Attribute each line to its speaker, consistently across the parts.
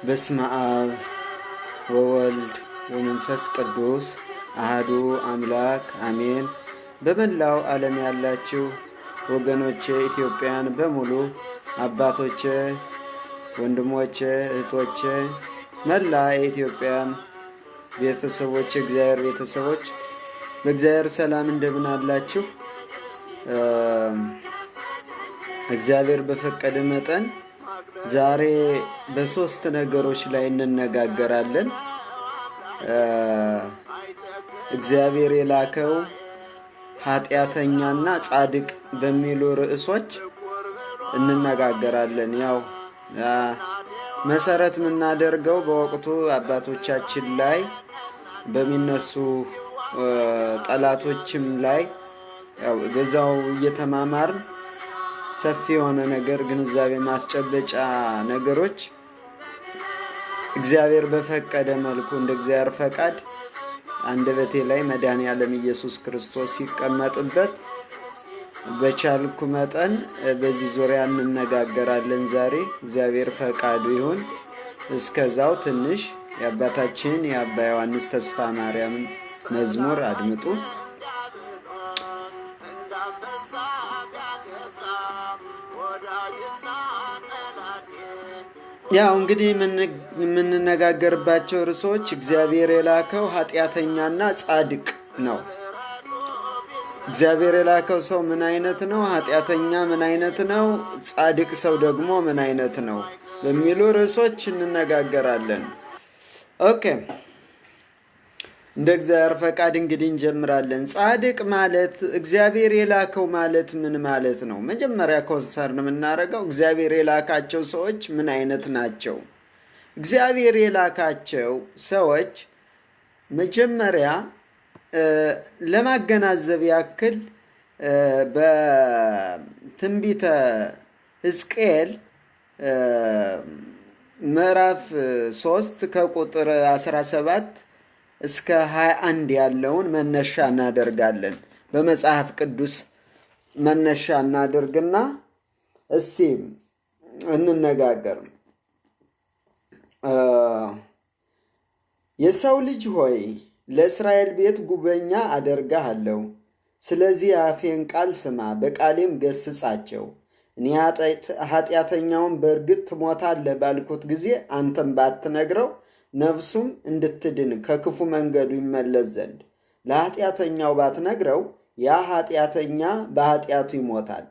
Speaker 1: በስመ አብ ወወልድ ወመንፈስ ቅዱስ አሐዱ አምላክ አሜን። በመላው ዓለም ያላችሁ ወገኖቼ ኢትዮጵያን በሙሉ አባቶቼ፣ ወንድሞቼ፣ እህቶቼ፣ መላ የኢትዮጵያን ቤተሰቦች፣ እግዚአብሔር ቤተሰቦች በእግዚአብሔር ሰላም እንደምን አላችሁ? እግዚአብሔር በፈቀደ መጠን ዛሬ በሶስት ነገሮች ላይ እንነጋገራለን። እግዚአብሔር የላከው ኃጢአተኛና ጻድቅ በሚሉ ርዕሶች እንነጋገራለን። ያው መሰረት የምናደርገው በወቅቱ አባቶቻችን ላይ በሚነሱ ጠላቶችም ላይ ያው በዛው እየተማማርን ሰፊ የሆነ ነገር ግንዛቤ ማስጨበጫ ነገሮች እግዚአብሔር በፈቀደ መልኩ እንደ እግዚአብሔር ፈቃድ አንደበቴ ላይ መድኃኔዓለም ኢየሱስ ክርስቶስ ሲቀመጥበት በቻልኩ መጠን በዚህ ዙሪያ እንነጋገራለን። ዛሬ እግዚአብሔር ፈቃዱ ይሁን። እስከዛው ትንሽ የአባታችን የአባ ዮሐንስ ተስፋ ማርያምን መዝሙር አድምጡ። ያው እንግዲህ የምንነጋገርባቸው ርዕሶች እግዚአብሔር የላከው ኃጢአተኛና ጻድቅ ነው። እግዚአብሔር የላከው ሰው ምን አይነት ነው? ኃጢአተኛ ምን አይነት ነው? ጻድቅ ሰው ደግሞ ምን አይነት ነው? በሚሉ ርዕሶች እንነጋገራለን። ኦኬ፣ እንደ እግዚአብሔር ፈቃድ እንግዲህ እንጀምራለን። ጻድቅ ማለት እግዚአብሔር የላከው ማለት ምን ማለት ነው? መጀመሪያ ኮንሰርን የምናደርገው እግዚአብሔር የላካቸው ሰዎች ምን አይነት ናቸው? እግዚአብሔር የላካቸው ሰዎች መጀመሪያ ለማገናዘብ ያክል በትንቢተ ሕዝቅኤል ምዕራፍ 3 ከቁጥር 17 እስከ 21 ያለውን መነሻ እናደርጋለን። በመጽሐፍ ቅዱስ መነሻ እናደርግና እስቲ እንነጋገር። የሰው ልጅ ሆይ ለእስራኤል ቤት ጉበኛ አደርግሃለሁ። ስለዚህ የአፌን ቃል ስማ፣ በቃሌም ገስጻቸው። እኔ ኃጢአተኛውን በእርግጥ ትሞታለህ ባልኩት ጊዜ አንተም ባትነግረው ነፍሱም እንድትድን ከክፉ መንገዱ ይመለስ ዘንድ ለኃጢአተኛው ባትነግረው ያ ኃጢአተኛ በኃጢአቱ ይሞታል።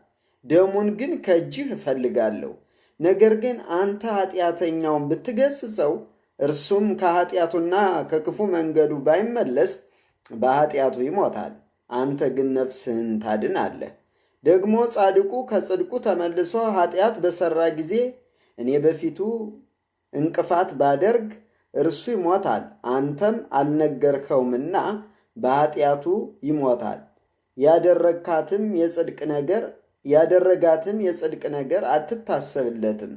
Speaker 1: ደሙን ግን ከእጅህ እፈልጋለሁ። ነገር ግን አንተ ኃጢአተኛውን ብትገስጸው እርሱም ከኃጢአቱና ከክፉ መንገዱ ባይመለስ በኃጢአቱ ይሞታል። አንተ ግን ነፍስህን ታድናለህ። ደግሞ ጻድቁ ከጽድቁ ተመልሶ ኃጢአት በሠራ ጊዜ እኔ በፊቱ እንቅፋት ባደርግ እርሱ ይሞታል፣ አንተም አልነገርኸውምና በኃጢአቱ ይሞታል። ያደረጋትም የጽድቅ ነገር አትታሰብለትም።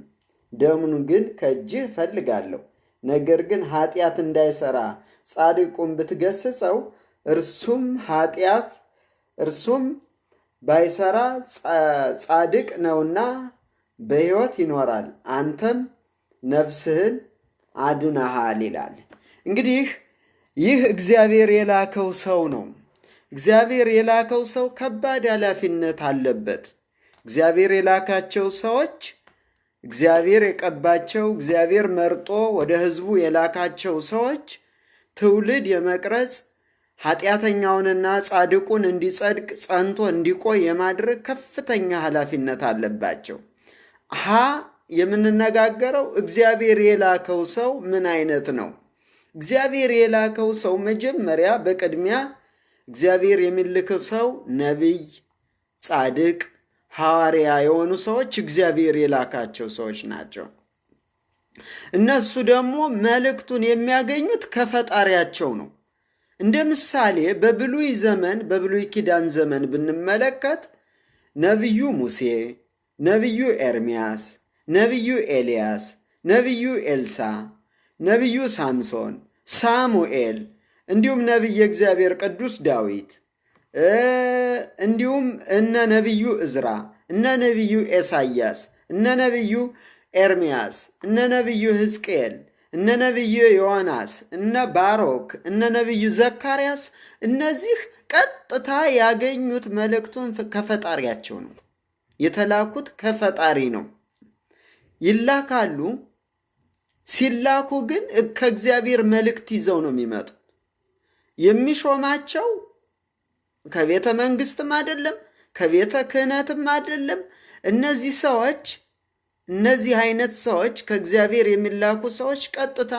Speaker 1: ደሙን ግን ከእጅህ እፈልጋለሁ። ነገር ግን ኃጢአት እንዳይሠራ ጻድቁን ብትገሥጸው እርሱም ባይሠራ ጻድቅ ነውና በሕይወት ይኖራል፣ አንተም ነፍስህን አድነሃል ይላል። እንግዲህ ይህ እግዚአብሔር የላከው ሰው ነው። እግዚአብሔር የላከው ሰው ከባድ ኃላፊነት አለበት። እግዚአብሔር የላካቸው ሰዎች፣ እግዚአብሔር የቀባቸው፣ እግዚአብሔር መርጦ ወደ ሕዝቡ የላካቸው ሰዎች ትውልድ የመቅረጽ ኃጢአተኛውንና ጻድቁን እንዲጸድቅ ጸንቶ እንዲቆይ የማድረግ ከፍተኛ ኃላፊነት አለባቸው። የምንነጋገረው እግዚአብሔር የላከው ሰው ምን አይነት ነው? እግዚአብሔር የላከው ሰው መጀመሪያ በቅድሚያ እግዚአብሔር የሚልከው ሰው ነቢይ፣ ጻድቅ፣ ሐዋርያ የሆኑ ሰዎች እግዚአብሔር የላካቸው ሰዎች ናቸው። እነሱ ደግሞ መልእክቱን የሚያገኙት ከፈጣሪያቸው ነው። እንደ ምሳሌ በብሉይ ኪዳን ዘመን ብንመለከት ነቢዩ ሙሴ፣ ነቢዩ ኤርምያስ፣ ነቢዩ ኤልያስ፣ ነቢዩ ኤልሳ፣ ነቢዩ ሳምሶን፣ ሳሙኤል፣ እንዲሁም ነቢየ እግዚአብሔር ቅዱስ ዳዊት፣ እንዲሁም እነ ነቢዩ እዝራ፣ እነ ነቢዩ ኤሳያስ፣ እነ ነቢዩ ኤርምያስ፣ እነ ነቢዩ ሕዝቅኤል፣ እነ ነቢዩ ዮናስ፣ እነ ባሮክ፣ እነ ነቢዩ ዘካርያስ፣ እነዚህ ቀጥታ ያገኙት መልእክቱን ከፈጣሪያቸው ነው። የተላኩት ከፈጣሪ ነው። ይላካሉ። ሲላኩ ግን ከእግዚአብሔር መልእክት ይዘው ነው የሚመጡት። የሚሾማቸው ከቤተ መንግስትም አይደለም፣ ከቤተ ክህነትም አይደለም። እነዚህ አይነት ሰዎች ከእግዚአብሔር የሚላኩ ሰዎች ቀጥታ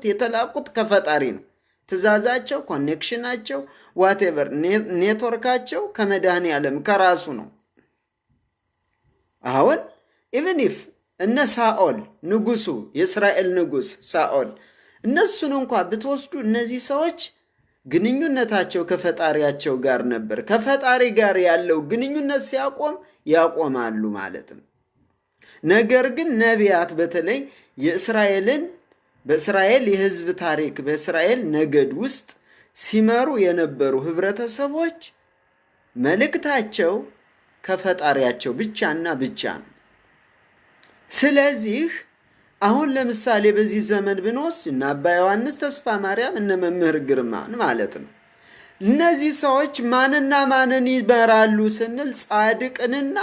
Speaker 1: የተላኩት ከፈጣሪ ነው። ትእዛዛቸው፣ ኮኔክሽናቸው፣ ዋቴቨር ኔትወርካቸው ከመድኃኔ ዓለም ከራሱ ነው። አሁን ኢቨን ኢፍ እነ ሳኦል ንጉሱ፣ የእስራኤል ንጉስ ሳኦል፣ እነሱን እንኳ ብትወስዱ እነዚህ ሰዎች ግንኙነታቸው ከፈጣሪያቸው ጋር ነበር። ከፈጣሪ ጋር ያለው ግንኙነት ሲያቆም ያቆማሉ ማለት ነው። ነገር ግን ነቢያት በተለይ በእስራኤል የሕዝብ ታሪክ በእስራኤል ነገድ ውስጥ ሲመሩ የነበሩ ህብረተሰቦች መልእክታቸው ከፈጣሪያቸው ብቻና ብቻ ነው። ስለዚህ አሁን ለምሳሌ በዚህ ዘመን ብንወስድ እነ አባ ዮሐንስ ተስፋ ማርያም፣ እነ መምህር ግርማን ማለት ነው። እነዚህ ሰዎች ማንና ማንን ይመራሉ ስንል ጻድቅንና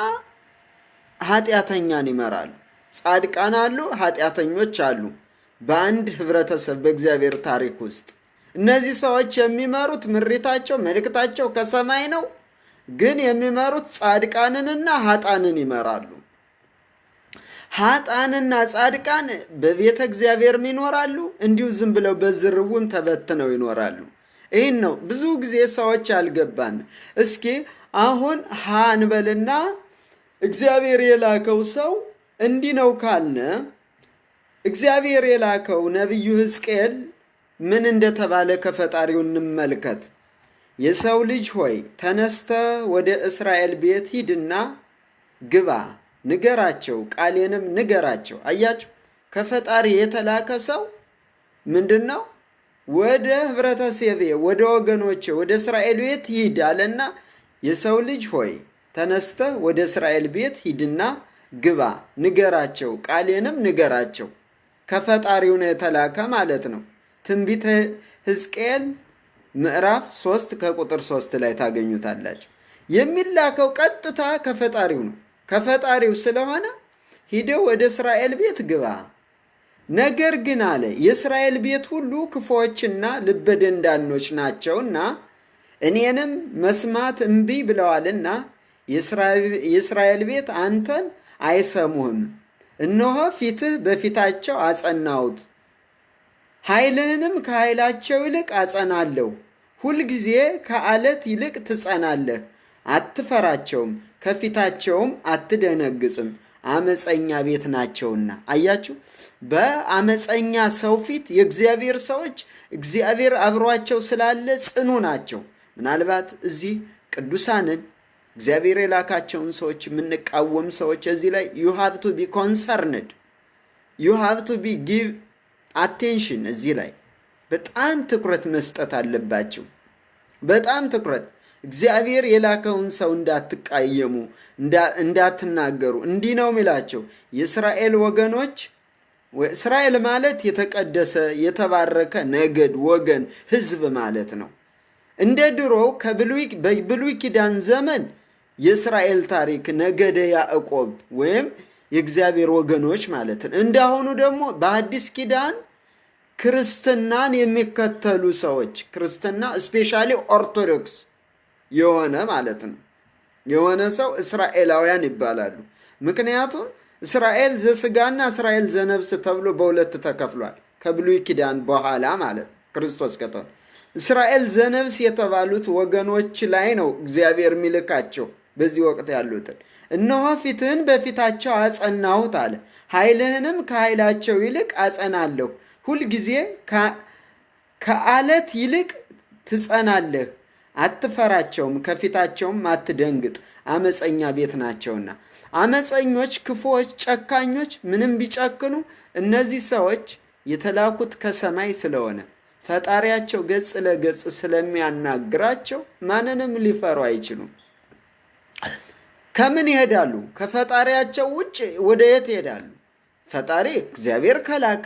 Speaker 1: ኃጢአተኛን ይመራሉ። ጻድቃን አሉ፣ ኃጢአተኞች አሉ በአንድ ህብረተሰብ በእግዚአብሔር ታሪክ ውስጥ። እነዚህ ሰዎች የሚመሩት ምሪታቸው፣ መልእክታቸው ከሰማይ ነው። ግን የሚመሩት ጻድቃንንና ኃጣንን ይመራሉ። ኃጣንና ጻድቃን በቤተ እግዚአብሔርም ይኖራሉ፣ እንዲሁ ዝም ብለው በዝርውም ተበትነው ይኖራሉ። ይህን ነው ብዙ ጊዜ ሰዎች አልገባን። እስኪ አሁን እንበልና እግዚአብሔር የላከው ሰው እንዲህ ነው ካልነ፣ እግዚአብሔር የላከው ነቢዩ ሕዝቅኤል ምን እንደተባለ ከፈጣሪው እንመልከት። የሰው ልጅ ሆይ ተነስተ ወደ እስራኤል ቤት ሂድና ግባ፣ ንገራቸው፣ ቃሌንም ንገራቸው። አያችሁ፣ ከፈጣሪ የተላከ ሰው ምንድን ነው? ወደ ህብረተሰቤ፣ ወደ ወገኖቼ፣ ወደ እስራኤል ቤት ሂድ አለና የሰው ልጅ ሆይ ተነስተ ወደ እስራኤል ቤት ሂድና ግባ፣ ንገራቸው፣ ቃሌንም ንገራቸው። ከፈጣሪው ነው የተላከ ማለት ነው። ትንቢተ ሕዝቅኤል ምዕራፍ 3 ከቁጥር 3 ላይ ታገኙታላችሁ። የሚላከው ቀጥታ ከፈጣሪው ነው። ከፈጣሪው ስለሆነ ሂደው ወደ እስራኤል ቤት ግባ። ነገር ግን አለ የእስራኤል ቤት ሁሉ ክፉዎችና ልበደንዳኖች ናቸውና እኔንም መስማት እምቢ ብለዋልና የእስራኤል ቤት አንተን አይሰሙህም። እነሆ ፊትህ በፊታቸው አጸናሁት፣ ኃይልህንም ከኃይላቸው ይልቅ አጸናለሁ። ሁልጊዜ ከዓለት ይልቅ ትጸናለህ፣ አትፈራቸውም፣ ከፊታቸውም አትደነግጽም። አመፀኛ ቤት ናቸውና። አያችሁ፣ በአመፀኛ ሰው ፊት የእግዚአብሔር ሰዎች እግዚአብሔር አብሯቸው ስላለ ጽኑ ናቸው። ምናልባት እዚህ ቅዱሳንን እግዚአብሔር የላካቸውን ሰዎች የምንቃወም ሰዎች እዚህ ላይ you have to be concerned, you have to be give attention። እዚህ ላይ በጣም ትኩረት መስጠት አለባችሁ። በጣም ትኩረት። እግዚአብሔር የላከውን ሰው እንዳትቃየሙ፣ እንዳትናገሩ። እንዲህ ነው የሚላቸው የእስራኤል ወገኖች። እስራኤል ማለት የተቀደሰ የተባረከ ነገድ፣ ወገን፣ ህዝብ ማለት ነው። እንደ ድሮው በብሉይ ኪዳን ዘመን የእስራኤል ታሪክ ነገደ ያዕቆብ ወይም የእግዚአብሔር ወገኖች ማለት ነው። እንዳሁኑ ደግሞ በአዲስ ኪዳን ክርስትናን የሚከተሉ ሰዎች፣ ክርስትና ስፔሻሊ ኦርቶዶክስ የሆነ ማለት ነው የሆነ ሰው እስራኤላውያን ይባላሉ። ምክንያቱም እስራኤል ዘስጋና እስራኤል ዘነብስ ተብሎ በሁለት ተከፍሏል። ከብሉይ ኪዳን በኋላ ማለት ክርስቶስ ከተው እስራኤል ዘነብስ የተባሉት ወገኖች ላይ ነው እግዚአብሔር የሚልካቸው። በዚህ ወቅት ያሉትን እነሆ ፊትህን በፊታቸው አጸናሁት አለ፣ ኃይልህንም ከኃይላቸው ይልቅ አጸናለሁ። ሁልጊዜ ከአለት ይልቅ ትጸናለህ፣ አትፈራቸውም፣ ከፊታቸውም አትደንግጥ፣ አመፀኛ ቤት ናቸውና። አመፀኞች፣ ክፉዎች፣ ጨካኞች ምንም ቢጨክኑ እነዚህ ሰዎች የተላኩት ከሰማይ ስለሆነ ፈጣሪያቸው ገጽ ለገጽ ስለሚያናግራቸው ማንንም ሊፈሩ አይችሉም። ከምን ይሄዳሉ? ከፈጣሪያቸው ውጭ ወደ የት ይሄዳሉ? ፈጣሪ እግዚአብሔር ከላከ፣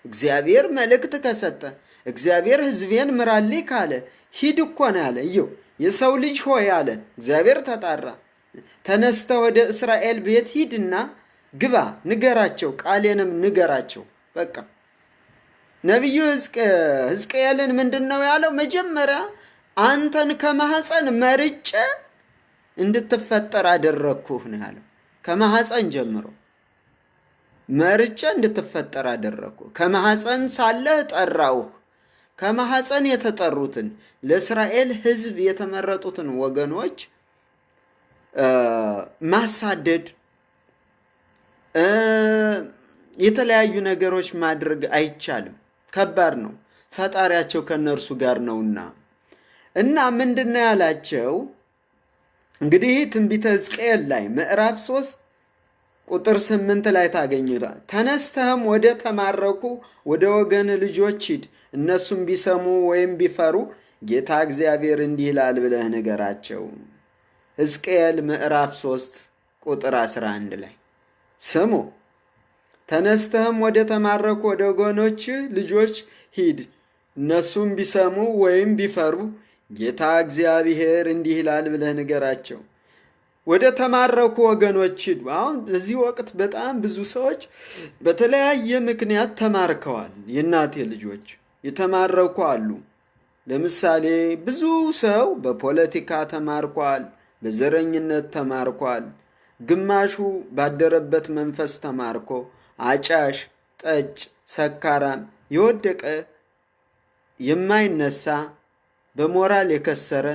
Speaker 1: እግዚአብሔር መልእክት ከሰጠ፣ እግዚአብሔር ሕዝቤን ምራልኝ ካለ ሂድ እኮ ነው ያለ። እየው የሰው ልጅ ሆይ አለ እግዚአብሔር ተጣራ። ተነስተ ወደ እስራኤል ቤት ሂድና ግባ፣ ንገራቸው፣ ቃሌንም ንገራቸው። በቃ ነቢዩ ሕዝቅኤልን ምንድን ነው ያለው? መጀመሪያ አንተን ከማህፀን መርጬ እንድትፈጠር አደረግኩህ ነው ያለው። ከማህፀን ጀምሮ መርጬ እንድትፈጠር አደረግኩህ። ከማህፀን ሳለህ ጠራውህ። ከማህፀን የተጠሩትን ለእስራኤል ሕዝብ የተመረጡትን ወገኖች ማሳደድ፣ የተለያዩ ነገሮች ማድረግ አይቻልም። ከባድ ነው። ፈጣሪያቸው ከነርሱ ጋር ነውና እና ምንድነው ያላቸው? እንግዲህ ትንቢተ ሕዝቅኤል ላይ ምዕራፍ 3 ቁጥር 8 ላይ ታገኙታል። ተነስተህም ወደ ተማረኩ ወደ ወገን ልጆች ሂድ፣ እነሱም ቢሰሙ ወይም ቢፈሩ ጌታ እግዚአብሔር እንዲህ ይላል ብለህ ንገራቸው። ሕዝቅኤል ምዕራፍ 3 ቁጥር 11 ላይ ስሙ። ተነስተህም ወደ ተማረኩ ወደ ወገኖች ልጆች ሂድ፣ እነሱም ቢሰሙ ወይም ቢፈሩ ጌታ እግዚአብሔር እንዲህ ይላል ብለህ ንገራቸው። ወደ ተማረኩ ወገኖች ሂዱ። አሁን በዚህ ወቅት በጣም ብዙ ሰዎች በተለያየ ምክንያት ተማርከዋል። የእናቴ ልጆች የተማረኩ አሉ። ለምሳሌ ብዙ ሰው በፖለቲካ ተማርኳል፣ በዘረኝነት ተማርኳል። ግማሹ ባደረበት መንፈስ ተማርኮ አጫሽ፣ ጠጭ፣ ሰካራም፣ የወደቀ የማይነሳ በሞራል የከሰረ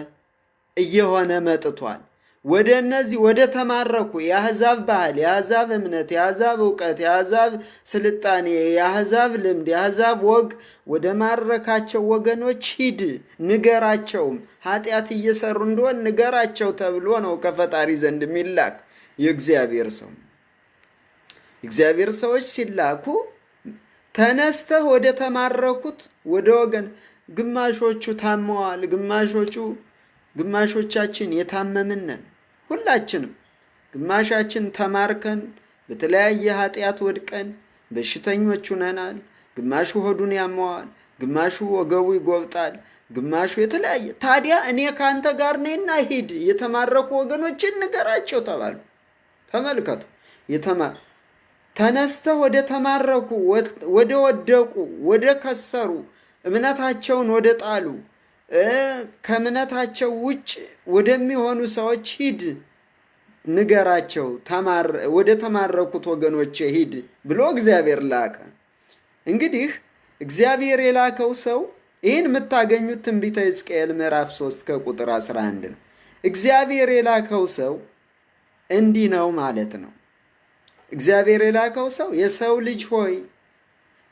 Speaker 1: እየሆነ መጥቷል። ወደ እነዚህ ወደ ተማረኩ የአሕዛብ ባህል፣ የአሕዛብ እምነት፣ የአሕዛብ እውቀት፣ የአሕዛብ ስልጣኔ፣ የአሕዛብ ልምድ፣ የአሕዛብ ወግ ወደ ማረካቸው ወገኖች ሂድ፣ ንገራቸውም። ኃጢአት እየሰሩ እንደሆን ንገራቸው ተብሎ ነው ከፈጣሪ ዘንድ የሚላክ የእግዚአብሔር ሰው። እግዚአብሔር ሰዎች ሲላኩ ተነስተህ ወደ ተማረኩት ወደ ወገን። ግማሾቹ ታመዋል፣ ግማሾቻችን የታመምነን ሁላችንም። ግማሻችን ተማርከን በተለያየ ኃጢአት ወድቀን በሽተኞች ሁነናል። ግማሹ ሆዱን ያመዋል፣ ግማሹ ወገቡ ይጎብጣል፣ ግማሹ የተለያየ። ታዲያ እኔ ከአንተ ጋር ነኝና ሂድ፣ የተማረኩ ወገኖችን ንገራቸው ተባሉ። ተመልከቱ። ተነስተህ ወደ ተማረኩ ወደ ወደቁ ወደ ከሰሩ እምነታቸውን ወደ ጣሉ ከእምነታቸው ውጭ ወደሚሆኑ ሰዎች ሂድ፣ ንገራቸው፣ ወደ ተማረኩት ወገኖች ሂድ ብሎ እግዚአብሔር ላከ። እንግዲህ እግዚአብሔር የላከው ሰው ይህን የምታገኙት ትንቢተ ሕዝቅኤል ምዕራፍ 3 ከቁጥር 11 ነው። እግዚአብሔር የላከው ሰው እንዲህ ነው ማለት ነው። እግዚአብሔር የላከው ሰው የሰው ልጅ ሆይ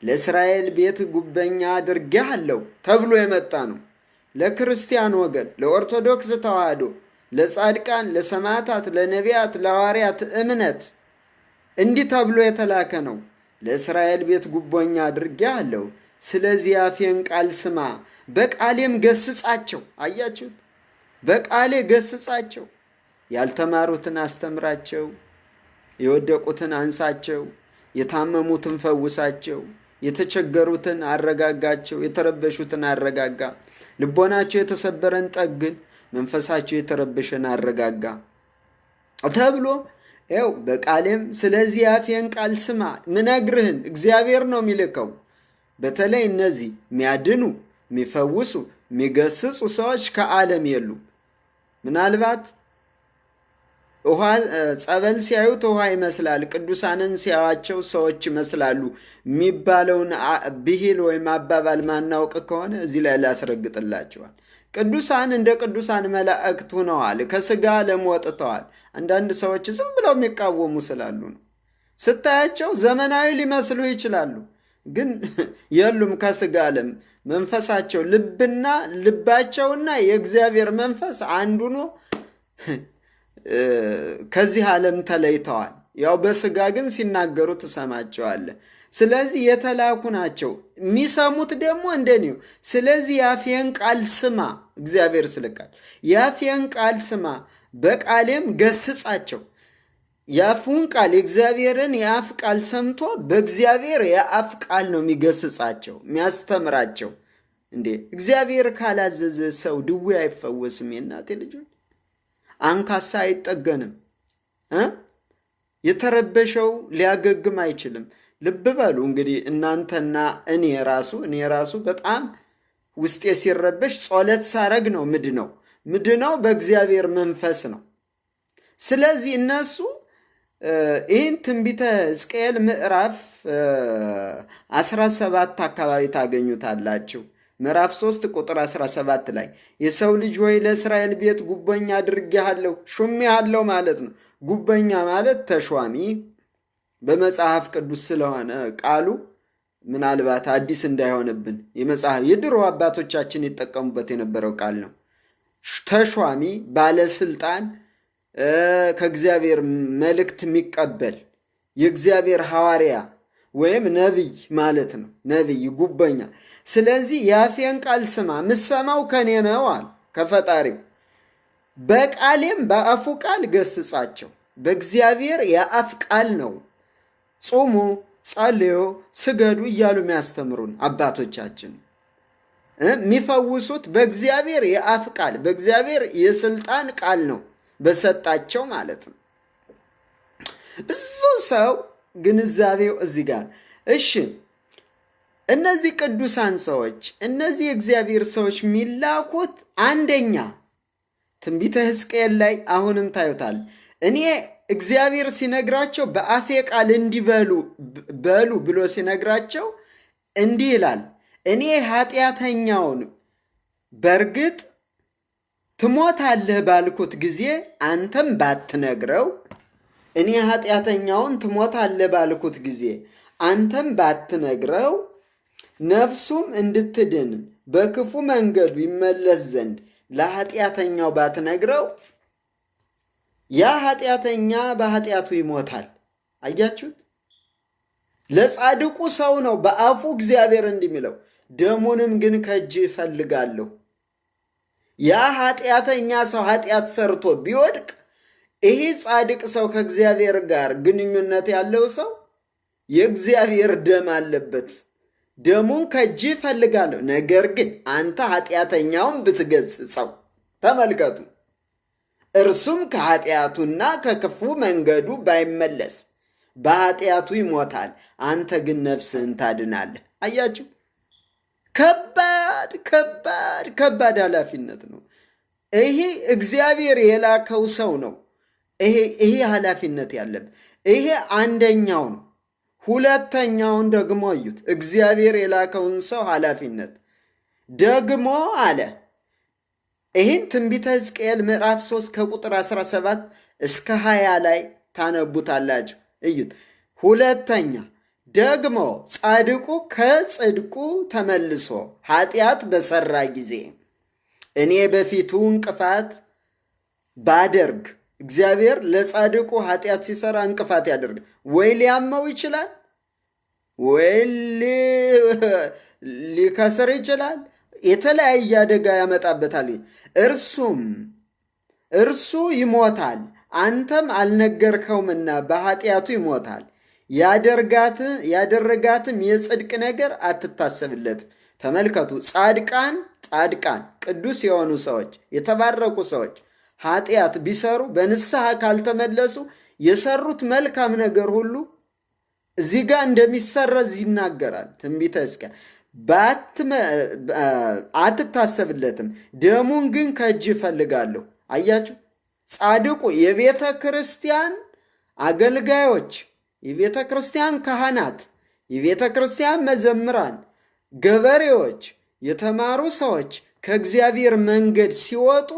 Speaker 1: ለእስራኤል ቤት ጉበኛ አድርጌሃለሁ ተብሎ የመጣ ነው። ለክርስቲያን ወገን፣ ለኦርቶዶክስ ተዋህዶ፣ ለጻድቃን፣ ለሰማዕታት፣ ለነቢያት፣ ለሐዋርያት እምነት እንዲህ ተብሎ የተላከ ነው። ለእስራኤል ቤት ጉቦኛ አድርጌሃለሁ፣ ስለዚህ አፌን ቃል ስማ፣ በቃሌም ገስጻቸው። አያችሁት? በቃሌ ገስጻቸው። ያልተማሩትን አስተምራቸው፣ የወደቁትን አንሳቸው፣ የታመሙትን ፈውሳቸው፣ የተቸገሩትን አረጋጋቸው፣ የተረበሹትን አረጋጋ፣ ልቦናቸው የተሰበረን ጠግን፣ መንፈሳቸው የተረበሸን አረጋጋ ተብሎ ይኸው በቃሌም ስለዚህ አፌን ቃል ስማ። ምነግርህን እግዚአብሔር ነው የሚልከው። በተለይ እነዚህ የሚያድኑ፣ የሚፈውሱ፣ የሚገስጹ ሰዎች ከዓለም የሉ። ምናልባት ውሃ ጸበል ሲያዩት ውሃ ይመስላል፣ ቅዱሳንን ሲያዩአቸው ሰዎች ይመስላሉ የሚባለውን ብሂል ወይም አባባል ማናውቅ ከሆነ እዚህ ላይ ላስረግጥላቸዋል። ቅዱሳን እንደ ቅዱሳን መላእክት ሆነዋል፣ ከስጋ ዓለም ወጥተዋል። አንዳንድ ሰዎች ዝም ብለው የሚቃወሙ ስላሉ ነው። ስታያቸው ዘመናዊ ሊመስሉ ይችላሉ፣ ግን የሉም ከስጋ ዓለም። መንፈሳቸው ልባቸውና የእግዚአብሔር መንፈስ አንዱ ነው። ከዚህ ዓለም ተለይተዋል። ያው በስጋ ግን ሲናገሩ ትሰማቸዋለህ። ስለዚህ የተላኩ ናቸው። የሚሰሙት ደግሞ እንደኔው። ስለዚህ የአፌን ቃል ስማ፣ እግዚአብሔር ስልካል። የአፌን ቃል ስማ፣ በቃሌም ገስጻቸው። የአፉን ቃል የእግዚአብሔርን የአፍ ቃል ሰምቶ በእግዚአብሔር የአፍ ቃል ነው የሚገስጻቸው፣ የሚያስተምራቸው። እንዴ እግዚአብሔር ካላዘዘ ሰው ድዌ አይፈወስም። የእናቴ ልጆች፣ አንካሳ አይጠገንም። የተረበሸው ሊያገግም አይችልም። ልብ በሉ እንግዲህ እናንተና እኔ ራሱ በጣም ውስጤ ሲረበሽ ጸሎት ሳረግ ነው ምድነው በእግዚአብሔር መንፈስ ነው። ስለዚህ እነሱ ይህን ትንቢተ ሕዝቅኤል ምዕራፍ 17 አካባቢ ታገኙታላችሁ። ምዕራፍ 3 ቁጥር 17 ላይ የሰው ልጅ ሆይ ለእስራኤል ቤት ጉበኛ አድርጌሃለሁ፣ ሹሜሃለሁ ማለት ነው። ጉበኛ ማለት ተሿሚ በመጽሐፍ ቅዱስ ስለሆነ ቃሉ ምናልባት አዲስ እንዳይሆንብን የድሮ አባቶቻችን ይጠቀሙበት የነበረው ቃል ነው። ተሿሚ፣ ባለስልጣን፣ ከእግዚአብሔር መልእክት የሚቀበል የእግዚአብሔር ሐዋርያ ወይም ነቢይ ማለት ነው። ነቢይ፣ ጉበኛ። ስለዚህ የአፌን ቃል ስማ፣ ምሰማው ከኔ ነው አለ ከፈጣሪው። በቃሌም በአፉ ቃል ገስጻቸው። በእግዚአብሔር የአፍ ቃል ነው ጹሙ፣ ጸልዩ፣ ስገዱ እያሉ የሚያስተምሩን አባቶቻችን። የሚፈውሱት በእግዚአብሔር የአፍ ቃል በእግዚአብሔር የስልጣን ቃል ነው በሰጣቸው ማለት ነው። ብዙ ሰው ግንዛቤው እዚህ ጋር። እሺ እነዚህ ቅዱሳን ሰዎች እነዚህ የእግዚአብሔር ሰዎች የሚላኩት አንደኛ ትንቢተ ሕዝቅኤል ላይ አሁንም ታዩታል። እኔ እግዚአብሔር ሲነግራቸው በአፌ ቃል እንዲበሉ ብሎ ሲነግራቸው እንዲህ ይላል፣ እኔ ኃጢአተኛውን በእርግጥ ትሞታለህ ባልኩት ጊዜ አንተም ባትነግረው፣ እኔ ኃጢአተኛውን ትሞታለህ ባልኩት ጊዜ አንተም ባትነግረው፣ ነፍሱም እንድትድን በክፉ መንገዱ ይመለስ ዘንድ ለኃጢአተኛው ባትነግረው፣ ያ ኃጢአተኛ በኃጢአቱ ይሞታል። አያችሁት? ለጻድቁ ሰው ነው በአፉ እግዚአብሔር እንደሚለው ደሙንም ግን ከእጅ እፈልጋለሁ። ያ ኃጢአተኛ ሰው ኃጢአት ሰርቶ ቢወድቅ ይህ ጻድቅ ሰው ከእግዚአብሔር ጋር ግንኙነት ያለው ሰው የእግዚአብሔር ደም አለበት። ደሙን ከእጅ እፈልጋለሁ። ነገር ግን አንተ ኃጢአተኛውን ብትገስጸው፣ ተመልከቱ፣ እርሱም ከኃጢአቱና ከክፉ መንገዱ ባይመለስ በኃጢአቱ ይሞታል፣ አንተ ግን ነፍስህን ታድናለህ። አያችሁ? ከባድ ኃላፊነት ነው። ይሄ እግዚአብሔር የላከው ሰው ነው። ይሄ ኃላፊነት ያለበት ይሄ አንደኛው ነው። ሁለተኛውን ደግሞ እዩት። እግዚአብሔር የላከውን ሰው ኃላፊነት ደግሞ አለ። ይህን ትንቢተ ሕዝቅኤል ምዕራፍ 3 ከቁጥር 17 እስከ 20 ላይ ታነቡታላችሁ። እዩት። ሁለተኛ ደግሞ ጻድቁ ከጽድቁ ተመልሶ ኃጢአት በሰራ ጊዜ እኔ በፊቱ እንቅፋት ባደርግ፣ እግዚአብሔር ለጻድቁ ኃጢአት ሲሰራ እንቅፋት ያደርግ ወይ ሊያመው ይችላል ወይ ሊከስር ይችላል። የተለያየ አደጋ ያመጣበታል። እርሱ ይሞታል፣ አንተም አልነገርከውምና በኃጢአቱ ይሞታል። ያደረጋትም የጽድቅ ነገር አትታሰብለትም። ተመልከቱ፣ ጻድቃን ቅዱስ የሆኑ ሰዎች፣ የተባረኩ ሰዎች ኃጢአት ቢሰሩ በንስሐ ካልተመለሱ የሰሩት መልካም ነገር ሁሉ እዚህ ጋር እንደሚሰረዝ ይናገራል ትንቢተ ሕዝቅኤል። አትታሰብለትም፣ ደሙን ግን ከእጅ እፈልጋለሁ። አያችሁ፣ ጻድቁ የቤተ ክርስቲያን አገልጋዮች፣ የቤተ ክርስቲያን ካህናት፣ የቤተ ክርስቲያን መዘምራን፣ ገበሬዎች፣ የተማሩ ሰዎች ከእግዚአብሔር መንገድ ሲወጡ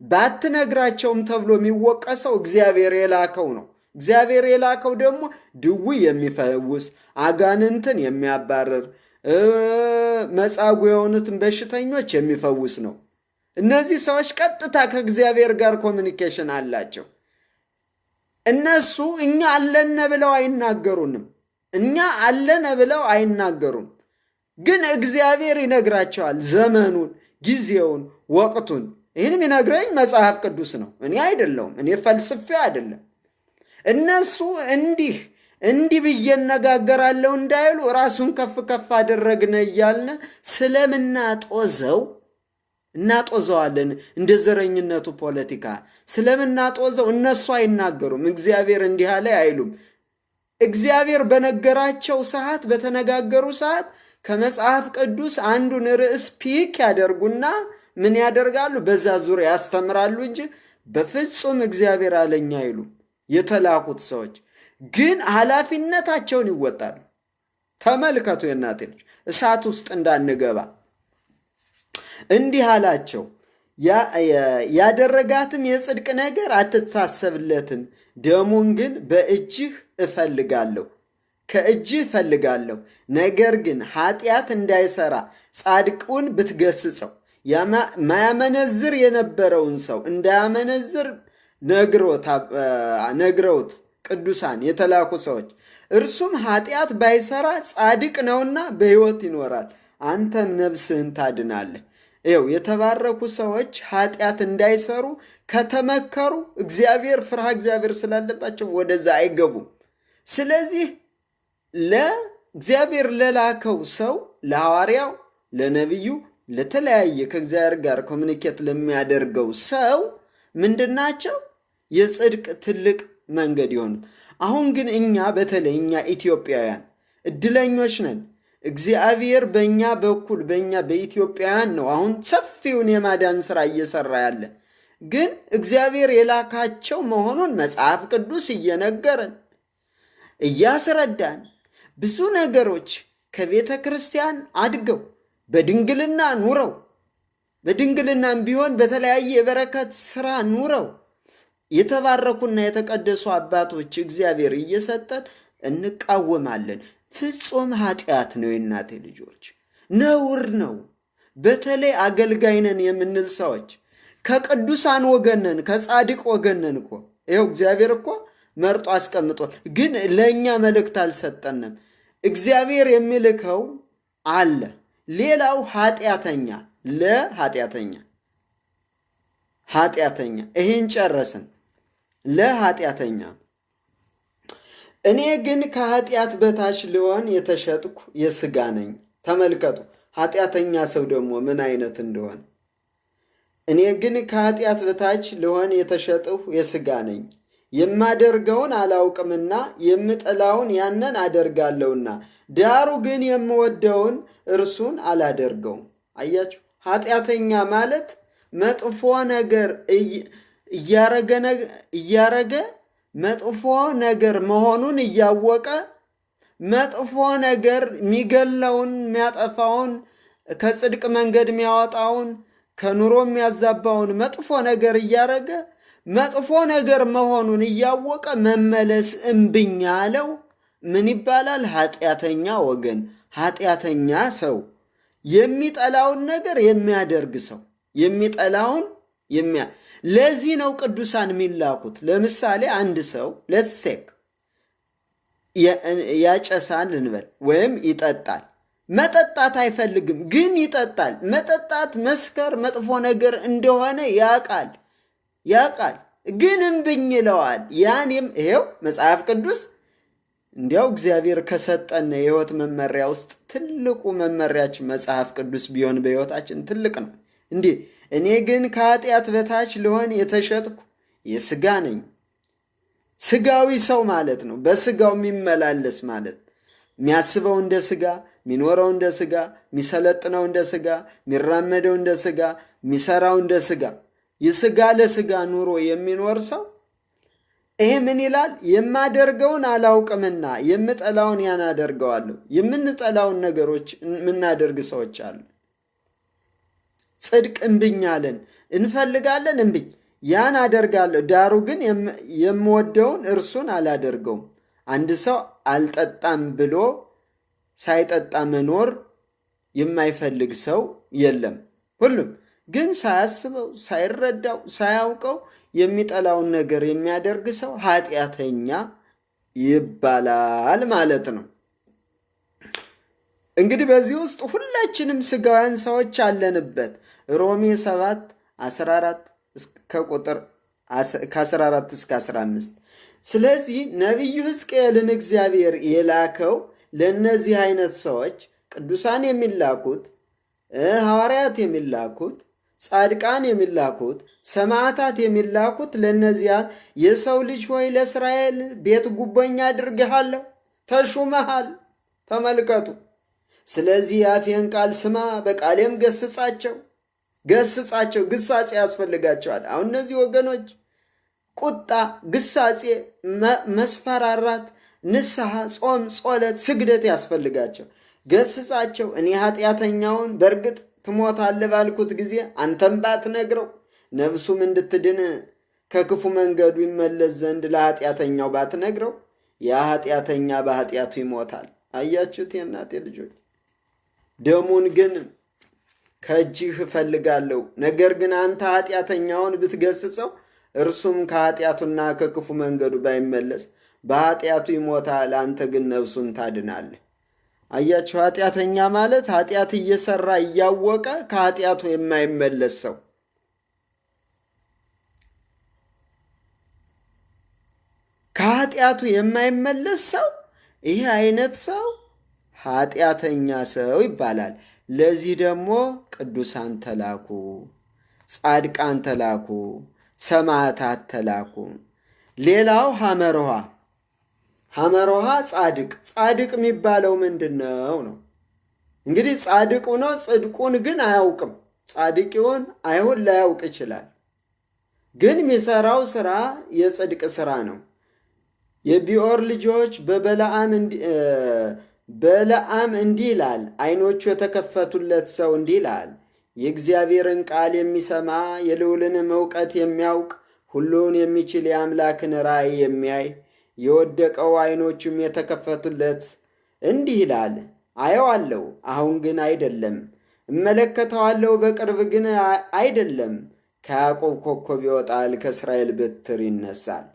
Speaker 1: ባትነግራቸውም ተብሎ የሚወቀሰው እግዚአብሔር የላከው ነው። እግዚአብሔር የላከው ደግሞ ድውይ የሚፈውስ፣ አጋንንትን የሚያባርር፣ መጻጉዕ የሆኑትን በሽተኞች የሚፈውስ ነው። እነዚህ ሰዎች ቀጥታ ከእግዚአብሔር ጋር ኮሚኒኬሽን አላቸው። እነሱ እኛ አለነ ብለው አይናገሩንም። ግን እግዚአብሔር ይነግራቸዋል፣ ዘመኑን፣ ጊዜውን፣ ወቅቱን። ይህንም ይነግረኝ መጽሐፍ ቅዱስ ነው፣ እኔ አይደለሁም፣ እኔ ፈልስፌ አይደለም። እነሱ እንዲህ ብዬ እነጋገራለሁ እንዳይሉ ራሱን ከፍ ከፍ አደረግነ እያልን እናጦዘዋለን። እንደ ዘረኝነቱ ፖለቲካ ስለምናጦዘው እነሱ አይናገሩም። እግዚአብሔር እንዲህ አለ አይሉም። እግዚአብሔር በነገራቸው ሰዓት፣ በተነጋገሩ ሰዓት ከመጽሐፍ ቅዱስ አንዱን ርዕስ ፒክ ያደርጉና ምን ያደርጋሉ? በዛ ዙሪያ ያስተምራሉ እንጂ በፍጹም እግዚአብሔር አለኝ አይሉም። የተላኩት ሰዎች ግን ኃላፊነታቸውን ይወጣሉ። ተመልከቱ የእናቴ ልጅ፣ እሳት ውስጥ እንዳንገባ እንዲህ አላቸው። ያደረጋትም የጽድቅ ነገር አትታሰብለትም፣ ደሙን ግን ከእጅህ እፈልጋለሁ። ነገር ግን ኃጢአት እንዳይሰራ ጻድቁን ብትገስጸው፣ ማያመነዝር የነበረውን ሰው እንዳያመነዝር ነግረውት ቅዱሳን የተላኩ ሰዎች፣ እርሱም ኃጢአት ባይሰራ ጻድቅ ነውና በሕይወት ይኖራል፣ አንተም ነፍስህን ታድናለህ። ይኸው የተባረኩ ሰዎች ኃጢአት እንዳይሰሩ ከተመከሩ ፍርሃ እግዚአብሔር ስላለባቸው ወደዛ አይገቡም። ስለዚህ ለእግዚአብሔር ለላከው ሰው፣ ለሐዋርያው፣ ለነቢዩ፣ ለተለያየ ከእግዚአብሔር ጋር ኮሚኒኬት ለሚያደርገው ሰው ምንድናቸው? የጽድቅ ትልቅ መንገድ የሆኑት። አሁን ግን በተለይ እኛ ኢትዮጵያውያን እድለኞች ነን። እግዚአብሔር በእኛ በኩል በኢትዮጵያውያን ነው አሁን ሰፊውን የማዳን ሥራ እየሰራ ያለ። ግን እግዚአብሔር የላካቸው መሆኑን መጽሐፍ ቅዱስ እየነገረን እያስረዳን፣ ብዙ ነገሮች ከቤተ ክርስቲያን አድገው በድንግልና ኑረው፣ በድንግልናም ቢሆን በተለያየ የበረከት ሥራ ኑረው የተባረኩና የተቀደሱ አባቶች እግዚአብሔር እየሰጠን እንቃወማለን። ፍጹም ኃጢአት ነው የእናቴ ልጆች፣ ነውር ነው። በተለይ አገልጋይ ነን የምንል ሰዎች ከቅዱሳን ወገነን፣ ከጻድቅ ወገነን እኮ ይኸው እግዚአብሔር እኮ መርጦ አስቀምጧል። ግን ለእኛ መልእክት አልሰጠንም። እግዚአብሔር የሚልከው አለ። ሌላው ኃጢአተኛ ይህን ጨረስን። ለኃጢአተኛ እኔ ግን ከኃጢአት በታች ልሆን የተሸጥኩ የሥጋ ነኝ። ተመልከቱ ኃጢአተኛ ሰው ደግሞ ምን አይነት እንደሆነ። እኔ ግን ከኃጢአት በታች ልሆን የተሸጥሁ የሥጋ ነኝ፣ የማደርገውን አላውቅምና የምጠላውን ያንን አደርጋለሁና፣ ዳሩ ግን የምወደውን እርሱን አላደርገውም። አያችሁ፣ ኃጢአተኛ ማለት መጥፎ ነገር እያረገ መጥፎ ነገር መሆኑን እያወቀ መጥፎ ነገር የሚገለውን፣ የሚያጠፋውን፣ ከጽድቅ መንገድ የሚያወጣውን፣ ከኑሮ የሚያዛባውን መጥፎ ነገር እያረገ መጥፎ ነገር መሆኑን እያወቀ መመለስ እምብኝ ያለው ምን ይባላል? ኃጢአተኛ ወገን፣ ኃጢአተኛ ሰው፣ የሚጠላውን ነገር የሚያደርግ ሰው፣ የሚጠላውን ለዚህ ነው ቅዱሳን የሚላኩት። ለምሳሌ አንድ ሰው ለትሴክ ያጨሳል እንበል፣ ወይም ይጠጣል። መጠጣት አይፈልግም፣ ግን ይጠጣል። መጠጣት መስከር መጥፎ ነገር እንደሆነ ያውቃል፣ ግን እምብኝ ይለዋል። ይሄው መጽሐፍ ቅዱስ እንዲያው እግዚአብሔር ከሰጠን የሕይወት መመሪያ ውስጥ ትልቁ መመሪያችን መጽሐፍ ቅዱስ ቢሆን በሕይወታችን ትልቅ ነው። እንዲህ እኔ ግን ከኃጢአት በታች ልሆን የተሸጥኩ የሥጋ ነኝ። ሥጋዊ ሰው ማለት ነው። በሥጋው የሚመላለስ ማለት የሚያስበው እንደ ሥጋ፣ የሚኖረው እንደ ሥጋ፣ የሚሰለጥነው እንደ ሥጋ፣ የሚራመደው እንደ ሥጋ፣ የሚሰራው እንደ ሥጋ፣ የሥጋ ለሥጋ ኑሮ የሚኖር ሰው ይሄ ምን ይላል? የማደርገውን አላውቅምና የምጠላውን ያን አደርገዋለሁ። የምንጠላውን ነገሮች የምናደርግ ሰዎች አሉ። ጽድቅ እምብኝ አለን፣ እንፈልጋለን፣ እምብኝ ያን አደርጋለሁ፣ ዳሩ ግን የምወደውን እርሱን አላደርገውም። አንድ ሰው አልጠጣም ብሎ ሳይጠጣ መኖር የማይፈልግ ሰው የለም። ሁሉም ግን ሳያስበው፣ ሳይረዳው፣ ሳያውቀው የሚጠላውን ነገር የሚያደርግ ሰው ኃጢአተኛ ይባላል ማለት ነው። እንግዲህ በዚህ ውስጥ ሁላችንም ሥጋውያን ሰዎች አለንበት። ሮሜ 7 14 ከ14 እስከ 15። ስለዚህ ነቢዩ ሕዝቅኤልን እግዚአብሔር የላከው ለእነዚህ አይነት ሰዎች ቅዱሳን የሚላኩት፣ ሐዋርያት የሚላኩት፣ ጻድቃን የሚላኩት፣ ሰማዕታት የሚላኩት ለእነዚያ የሰው ልጅ ሆይ ለእስራኤል ቤት ጉቦኛ አድርጌሃለሁ፣ ተሹመሃል። ተመልከቱ። ስለዚህ የአፌን ቃል ስማ፣ በቃሌም ገስጻቸው። ግሳጼ ያስፈልጋቸዋል። አሁን እነዚህ ወገኖች ቁጣ፣ ግሳጼ፣ መስፈራራት፣ ንስሐ፣ ጾም፣ ጸሎት፣ ስግደት ያስፈልጋቸው። ገስጻቸው። እኔ ኃጢአተኛውን በእርግጥ ትሞታለህ ባልኩት ጊዜ አንተም ባትነግረው ነፍሱም እንድትድን ከክፉ መንገዱ ይመለስ ዘንድ ለኃጢአተኛው ባትነግረው ያ ኃጢአተኛ በኃጢአቱ ይሞታል። አያችሁት የእናቴ ልጆች? ደሙን ግን ከእጅህ እፈልጋለሁ። ነገር ግን አንተ ኃጢአተኛውን ብትገስጸው እርሱም ከኃጢአቱና ከክፉ መንገዱ ባይመለስ በኃጢአቱ ይሞታል፣ አንተ ግን ነፍሱን ታድናለህ። አያችሁ፣ ኃጢአተኛ ማለት ኃጢአት እየሰራ እያወቀ ከኃጢአቱ የማይመለስ ሰው። ከኃጢአቱ የማይመለስ ሰው፣ ይህ አይነት ሰው ኃጢአተኛ ሰው ይባላል። ለዚህ ደግሞ ቅዱሳን ተላኩ፣ ጻድቃን ተላኩ፣ ሰማዕታት ተላኩ። ሌላው ሐመሮሃ ጻድቅ የሚባለው ምንድን ነው? እንግዲህ ጻድቅ ሆኖ ጽድቁን ግን አያውቅም። ጻድቅ ይሆን አይሁን ላያውቅ ይችላል። ግን የሚሰራው ስራ የጽድቅ ስራ ነው። የቢዖር ልጆች በለዓም እንዲህ ይላል፣ ዓይኖቹ የተከፈቱለት ሰው እንዲህ ይላል፣ የእግዚአብሔርን ቃል የሚሰማ የልዑልንም እውቀት የሚያውቅ ሁሉን የሚችል የአምላክን ራእይ የሚያይ የወደቀው ዓይኖቹም የተከፈቱለት እንዲህ ይላል፣ አየዋለሁ፣ አሁን ግን አይደለም፣ እመለከተዋለሁ፣ በቅርብ ግን አይደለም። ከያዕቆብ ኮከብ ይወጣል፣ ከእስራኤል በትር ይነሳል።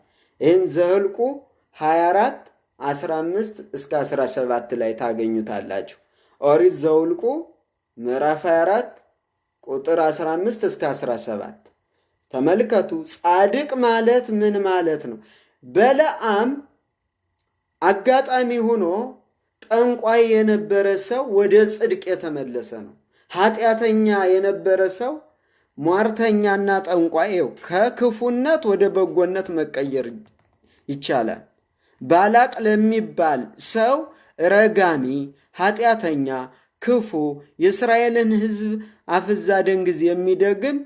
Speaker 1: ይህን ዘኍልቍ 24 15 እስከ 17 ላይ ታገኙታላችሁ። ኦሪት ዘኍልቍ ምዕራፍ 24 ቁጥር 15 እስከ 17 ተመልከቱ። ጻድቅ ማለት ምን ማለት ነው? በለዓም አጋጣሚ ሆኖ ጠንቋይ የነበረ ሰው ወደ ጽድቅ የተመለሰ ነው። ኃጢአተኛ የነበረ ሰው ሟርተኛና ጠንቋይ ከክፉነት ወደ በጎነት መቀየር ይቻላል። ባላቅ ለሚባል ሰው ረጋሚ፣ ኃጢአተኛ፣ ክፉ፣ የእስራኤልን ሕዝብ አፍዛ ደንግዝ የሚደግም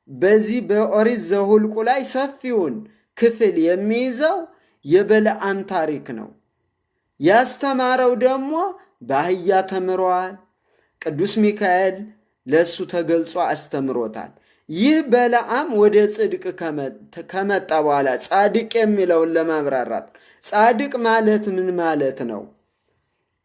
Speaker 1: በዚህ በኦሪት ዘኍልቍ ላይ ሰፊውን ክፍል የሚይዘው የበለዓም ታሪክ ነው። ያስተማረው ደግሞ በአህያ ተምሯል። ቅዱስ ሚካኤል ለእሱ ተገልጾ አስተምሮታል። ይህ በለዓም ወደ ጽድቅ ከመጣ በኋላ ጻድቅ የሚለውን ለማብራራት ጻድቅ ማለት ምን ማለት ነው?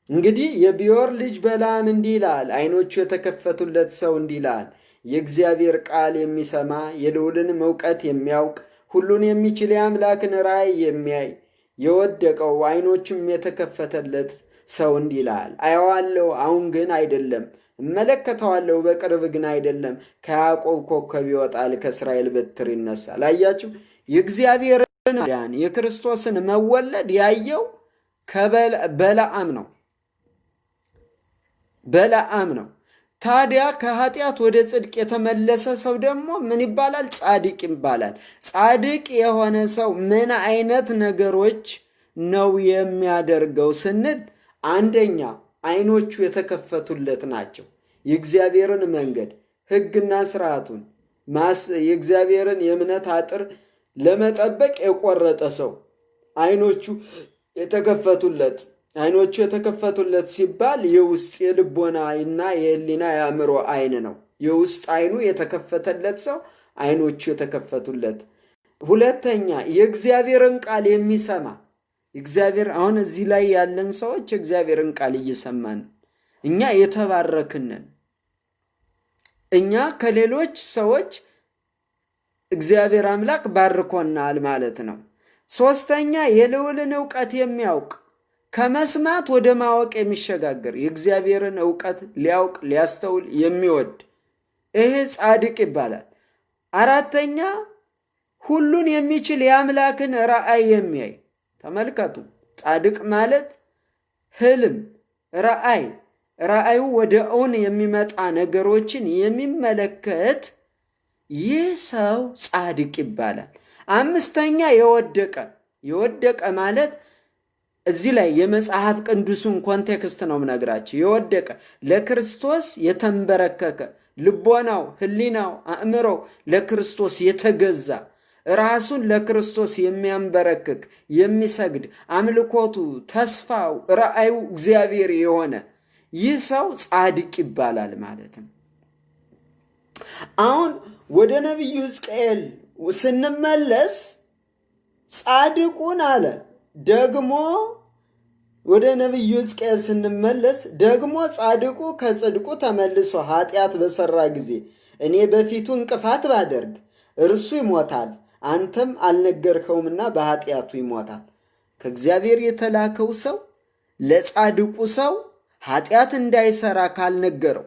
Speaker 1: እንግዲህ የቢዮር ልጅ በለዓም እንዲህ ይላል፣ ዓይኖቹ የተከፈቱለት ሰው እንዲህ ይላል፣ የእግዚአብሔር ቃል የሚሰማ የልዑልንም እውቀት የሚያውቅ ሁሉን የሚችል የአምላክን ራእይ የሚያይ የወደቀው ዓይኖቹም የተከፈተለት ሰው እንዲህ ይላል፣ አየዋለሁ፣ አሁን ግን አይደለም፣ እመለከተዋለሁ፣ በቅርብ ግን አይደለም። ከያዕቆብ ኮከብ ይወጣል፣ ከእስራኤል በትር ይነሳል። አያችሁ፣ የእግዚአብሔርን ያን የክርስቶስን መወለድ ያየው በለዓም ነው። በለዓም ነው። ታዲያ ከኃጢአት ወደ ጽድቅ የተመለሰ ሰው ደግሞ ምን ይባላል? ጻድቅ ይባላል። ጻድቅ የሆነ ሰው ምን አይነት ነገሮች ነው የሚያደርገው ስንል፣ አንደኛ ዓይኖቹ የተከፈቱለት ናቸው። የእግዚአብሔርን መንገድ ሕግና ስርዓቱን የእግዚአብሔርን የእምነት አጥር ለመጠበቅ የቆረጠ ሰው ዓይኖቹ የተከፈቱለት። ዓይኖቹ የተከፈቱለት ሲባል የውስጥ የልቦና እና የህሊና የአእምሮ ዓይን ነው። የውስጥ ዓይኑ የተከፈተለት ሰው ዓይኖቹ የተከፈቱለት። ሁለተኛ የእግዚአብሔርን ቃል የሚሰማ እግዚአብሔር። አሁን እዚህ ላይ ያለን ሰዎች የእግዚአብሔርን ቃል እየሰማን እኛ የተባረክንን፣ እኛ ከሌሎች ሰዎች እግዚአብሔር አምላክ ባርኮናል ማለት ነው። ሶስተኛ የልዑልን እውቀት የሚያውቅ ከመስማት ወደ ማወቅ የሚሸጋገር የእግዚአብሔርን እውቀት ሊያውቅ ሊያስተውል የሚወድ ይሄ ጻድቅ ይባላል። አራተኛ ሁሉን የሚችል የአምላክን ራእይ የሚያይ። ተመልከቱ፣ ጻድቅ ማለት ህልም፣ ራእዩ ወደ እውን የሚመጣ ነገሮችን የሚመለከት ይህ ሰው ጻድቅ ይባላል። አምስተኛ የወደቀ ማለት እዚህ ላይ የመጽሐፍ ቅዱሱን ኮንቴክስት ነው ምነግራችሁ። የወደቀ ለክርስቶስ የተንበረከከ ልቦናው፣ ህሊናው፣ አእምሮው ለክርስቶስ የተገዛ ራሱን ለክርስቶስ የሚያንበረክክ የሚሰግድ፣ አምልኮቱ፣ ተስፋው፣ ራእዩ እግዚአብሔር የሆነ ይህ ሰው ጻድቅ ይባላል ማለት ነው። አሁን ወደ ነቢዩ ሕዝቅኤል ስንመለስ ጻድቁን አለ ደግሞ ወደ ነቢዩ ሕዝቅኤል ስንመለስ ደግሞ ጻድቁ ከጽድቁ ተመልሶ ኃጢአት በሠራ ጊዜ እኔ በፊቱ እንቅፋት ባደርግ እርሱ ይሞታል፣ አንተም አልነገርከውምና በኃጢአቱ ይሞታል። ከእግዚአብሔር የተላከው ሰው ለጻድቁ ሰው ኃጢአት እንዳይሠራ ካልነገረው፣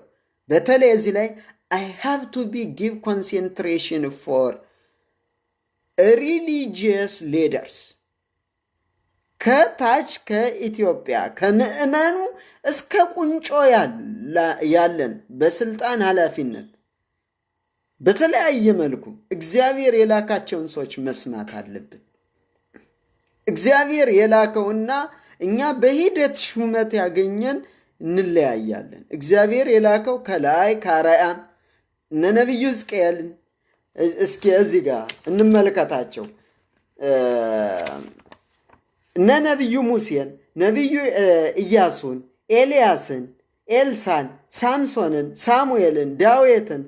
Speaker 1: በተለይ እዚህ ላይ I have to be give concentration for religious leaders ከታች ከኢትዮጵያ ከምዕመኑ እስከ ቁንጮ ያለን በስልጣን ኃላፊነት በተለያየ መልኩ እግዚአብሔር የላካቸውን ሰዎች መስማት አለብን። እግዚአብሔር የላከውና እኛ በሂደት ሹመት ያገኘን እንለያያለን። እግዚአብሔር የላከው ከላይ ከአርያም እነ ነቢዩ ሕዝቅኤልን እስኪ እዚህ ጋር እንመልከታቸው። እነ ነቢዩ ሙሴን፣ ነቢዩ ኢያሱን፣ ኤልያስን፣ ኤልሳን፣ ሳምሶንን፣ ሳሙኤልን፣ ዳዊትን፣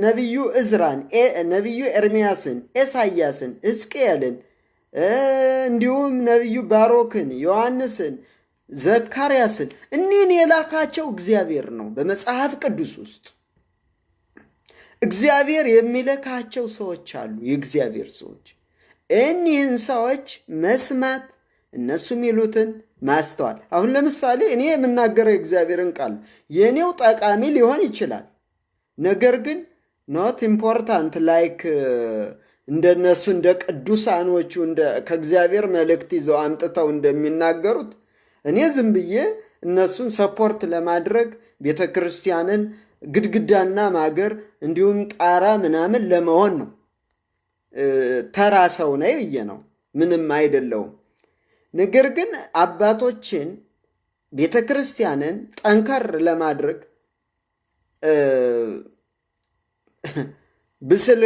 Speaker 1: ነቢዩ እዝራን፣ ነቢዩ ኤርምያስን፣ ኢሳያስን፣ ሕዝቅኤልን እንዲሁም ነቢዩ ባሮክን፣ ዮሐንስን፣ ዘካርያስን እኒህን የላካቸው እግዚአብሔር ነው። በመጽሐፍ ቅዱስ ውስጥ እግዚአብሔር የሚልካቸው ሰዎች አሉ። የእግዚአብሔር ሰዎች እኒህን ሰዎች መስማት፣ እነሱ የሚሉትን ማስተዋል። አሁን ለምሳሌ እኔ የምናገረው የእግዚአብሔርን ቃል የእኔው ጠቃሚ ሊሆን ይችላል። ነገር ግን ኖት ኢምፖርታንት ላይክ እንደነሱ እንደ ቅዱሳኖቹ ከእግዚአብሔር መልእክት ይዘው አምጥተው እንደሚናገሩት እኔ ዝም ብዬ እነሱን ሰፖርት ለማድረግ ቤተ ክርስቲያንን ግድግዳና ማገር እንዲሁም ጣራ ምናምን ለመሆን ነው። ተራ ሰው ነኝ ብዬ ነው፣ ምንም አይደለውም። ነገር ግን አባቶችን ቤተ ክርስቲያንን ጠንከር ለማድረግ ብስል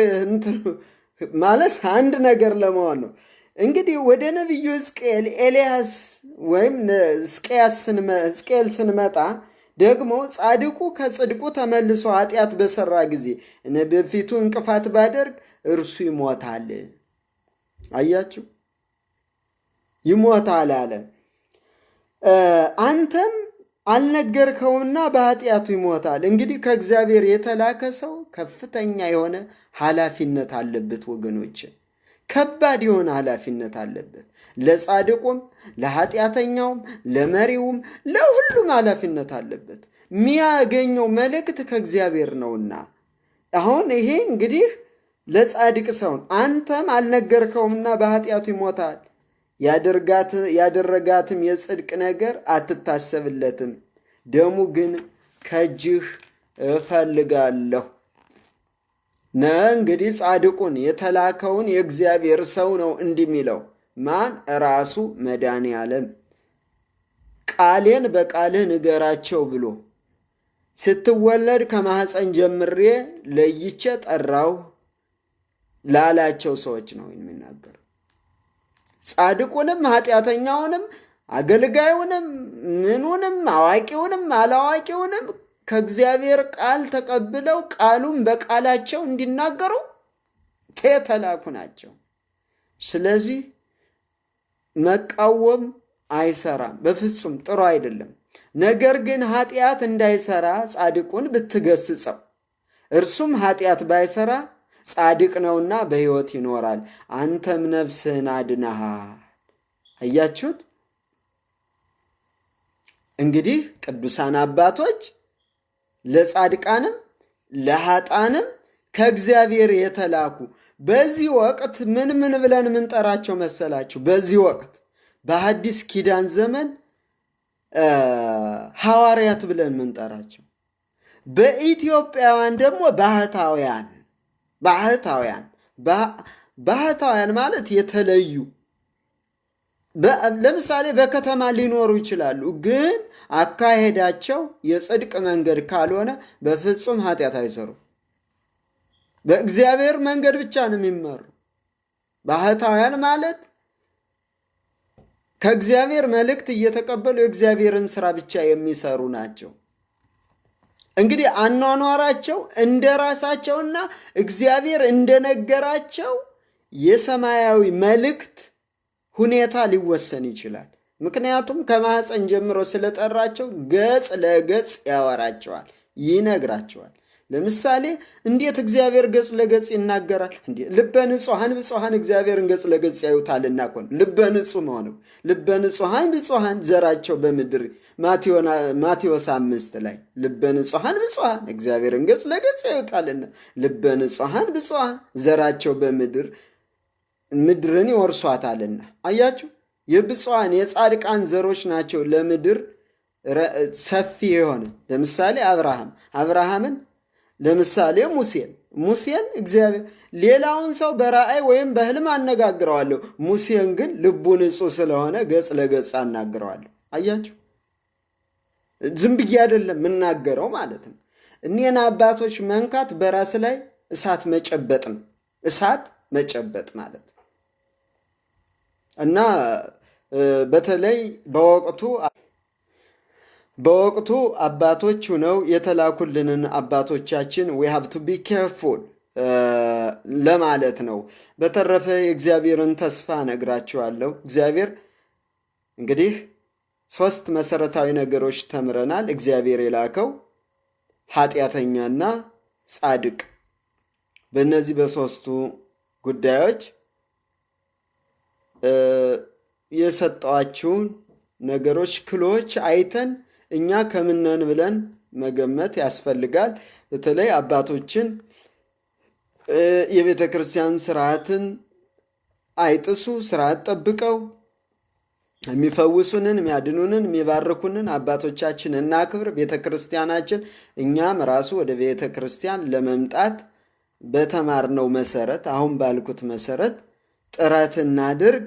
Speaker 1: ማለት አንድ ነገር ለመሆን ነው። እንግዲህ ወደ ነቢዩ ሕዝቅኤል ኤልያስ ወይም ሕዝቅኤል ስንመጣ ደግሞ ጻድቁ ከጽድቁ ተመልሶ ኃጢአት በሠራ ጊዜ እኔ በፊቱ እንቅፋት ባደርግ እርሱ ይሞታል። አያችሁ፣ ይሞታል አለ። አንተም አልነገርከውምና በኃጢአቱ ይሞታል። እንግዲህ ከእግዚአብሔር የተላከ ሰው ከፍተኛ የሆነ ኃላፊነት አለበት ወገኖች፣ ከባድ የሆነ ኃላፊነት አለበት። ለጻድቁም፣ ለኃጢአተኛውም፣ ለመሪውም፣ ለሁሉም ኃላፊነት አለበት። የሚያገኘው መልእክት ከእግዚአብሔር ነውና አሁን ይሄ እንግዲህ ለጻድቅ ሰውን አንተም አልነገርከውምና በኃጢአቱ ይሞታል፣ ያደረጋትም የጽድቅ ነገር አትታሰብለትም፣ ደሙ ግን ከእጅህ እፈልጋለሁ። እንግዲህ ጻድቁን የተላከውን የእግዚአብሔር ሰው ነው እንዲህ የሚለው ማን? ራሱ መድኃኔዓለም ቃሌን በቃልህ ንገራቸው ብሎ ስትወለድ ከማኅፀን ጀምሬ ለይቼ ጠራው ላላቸው ሰዎች ነው የሚናገረው። ጻድቁንም ኃጢአተኛውንም አገልጋዩንም ምኑንም አዋቂውንም አላዋቂውንም ከእግዚአብሔር ቃል ተቀብለው ቃሉን በቃላቸው እንዲናገሩ የተላኩ ናቸው። ስለዚህ መቃወም አይሰራም፣ በፍጹም ጥሩ አይደለም። ነገር ግን ኃጢአት እንዳይሰራ ጻድቁን ብትገስጸው እርሱም ኃጢአት ባይሰራ ጻድቅ ነውና በሕይወት ይኖራል፣ አንተም ነፍስህን አድነሃል። አያችሁት? እንግዲህ ቅዱሳን አባቶች ለጻድቃንም ለኃጣንም ከእግዚአብሔር የተላኩ በዚህ ወቅት ምን ብለን ምንጠራቸው መሰላችሁ? በዚህ ወቅት በሐዲስ ኪዳን ዘመን ሐዋርያት ብለን ምንጠራቸው፣ በኢትዮጵያውያን ደግሞ ባህታውያን ማለት የተለዩ። ለምሳሌ በከተማ ሊኖሩ ይችላሉ፣ ግን አካሄዳቸው የጽድቅ መንገድ ካልሆነ በፍጹም ኃጢአት አይሰሩ። በእግዚአብሔር መንገድ ብቻ ነው የሚመሩ። ባህታውያን ማለት ከእግዚአብሔር መልእክት እየተቀበሉ የእግዚአብሔርን ስራ ብቻ የሚሰሩ ናቸው። እንግዲህ አኗኗራቸው እንደ ራሳቸውና እግዚአብሔር እንደነገራቸው የሰማያዊ መልእክት ሁኔታ ሊወሰን ይችላል። ምክንያቱም ከማኅፀን ጀምሮ ስለጠራቸው ገጽ ለገጽ ያወራቸዋል፣ ይነግራቸዋል። ለምሳሌ እንዴት እግዚአብሔር ገጽ ለገጽ ይናገራል? ልበ ንጹሐን ብፁሐን እግዚአብሔርን ገጽ ለገጽ ያዩታልና እኮ ነው። ልበ ንጹሕ መሆነው ልበ ንጹሐን ብፁሐን ዘራቸው በምድር ማቴዎስ 5 ላይ ልበ ንጹሐን ብፁሐን እግዚአብሔርን ገጽ ለገጽ ያዩታልና ልበ ንጹሐን ብፁሐን ዘራቸው በምድር ምድርን ይወርሷታልና። አያችሁ፣ የብፁዓን የጻድቃን ዘሮች ናቸው ለምድር ሰፊ የሆነ። ለምሳሌ አብርሃምን ለምሳሌ ሙሴን እግዚአብሔር ሌላውን ሰው በራእይ ወይም በህልም አነጋግረዋለሁ፣ ሙሴን ግን ልቡ ንጹሕ ስለሆነ ገጽ ለገጽ አናግረዋለሁ። አያችሁ፣ ዝም ብዬ አይደለም የምናገረው ማለት ነው። እኔን አባቶች መንካት በራስ ላይ እሳት መጨበጥ ነው። እሳት መጨበጥ ማለት እና በተለይ በወቅቱ አባቶች ሆነው የተላኩልንን አባቶቻችን we have to be careful ለማለት ነው። በተረፈ የእግዚአብሔርን ተስፋ ነግራችኋለሁ። እግዚአብሔር እንግዲህ 3 መሰረታዊ ነገሮች ተምረናል። እግዚአብሔር የላከው ኃጢአተኛና ጻድቅ። በእነዚህ በ3ቱ ጉዳዮች የሰጧችሁን ነገሮች ክሎች አይተን እኛ ከምነን ብለን መገመት ያስፈልጋል። በተለይ አባቶችን የቤተ ክርስቲያን ስርዓትን አይጥሱ፣ ስርዓት ጠብቀው የሚፈውሱንን፣ የሚያድኑንን፣ የሚባርኩንን አባቶቻችን እናክብር። ቤተ ክርስቲያናችን እኛም ራሱ ወደ ቤተ ክርስቲያን ለመምጣት በተማርነው መሰረት አሁን ባልኩት መሰረት ጥረት እናድርግ።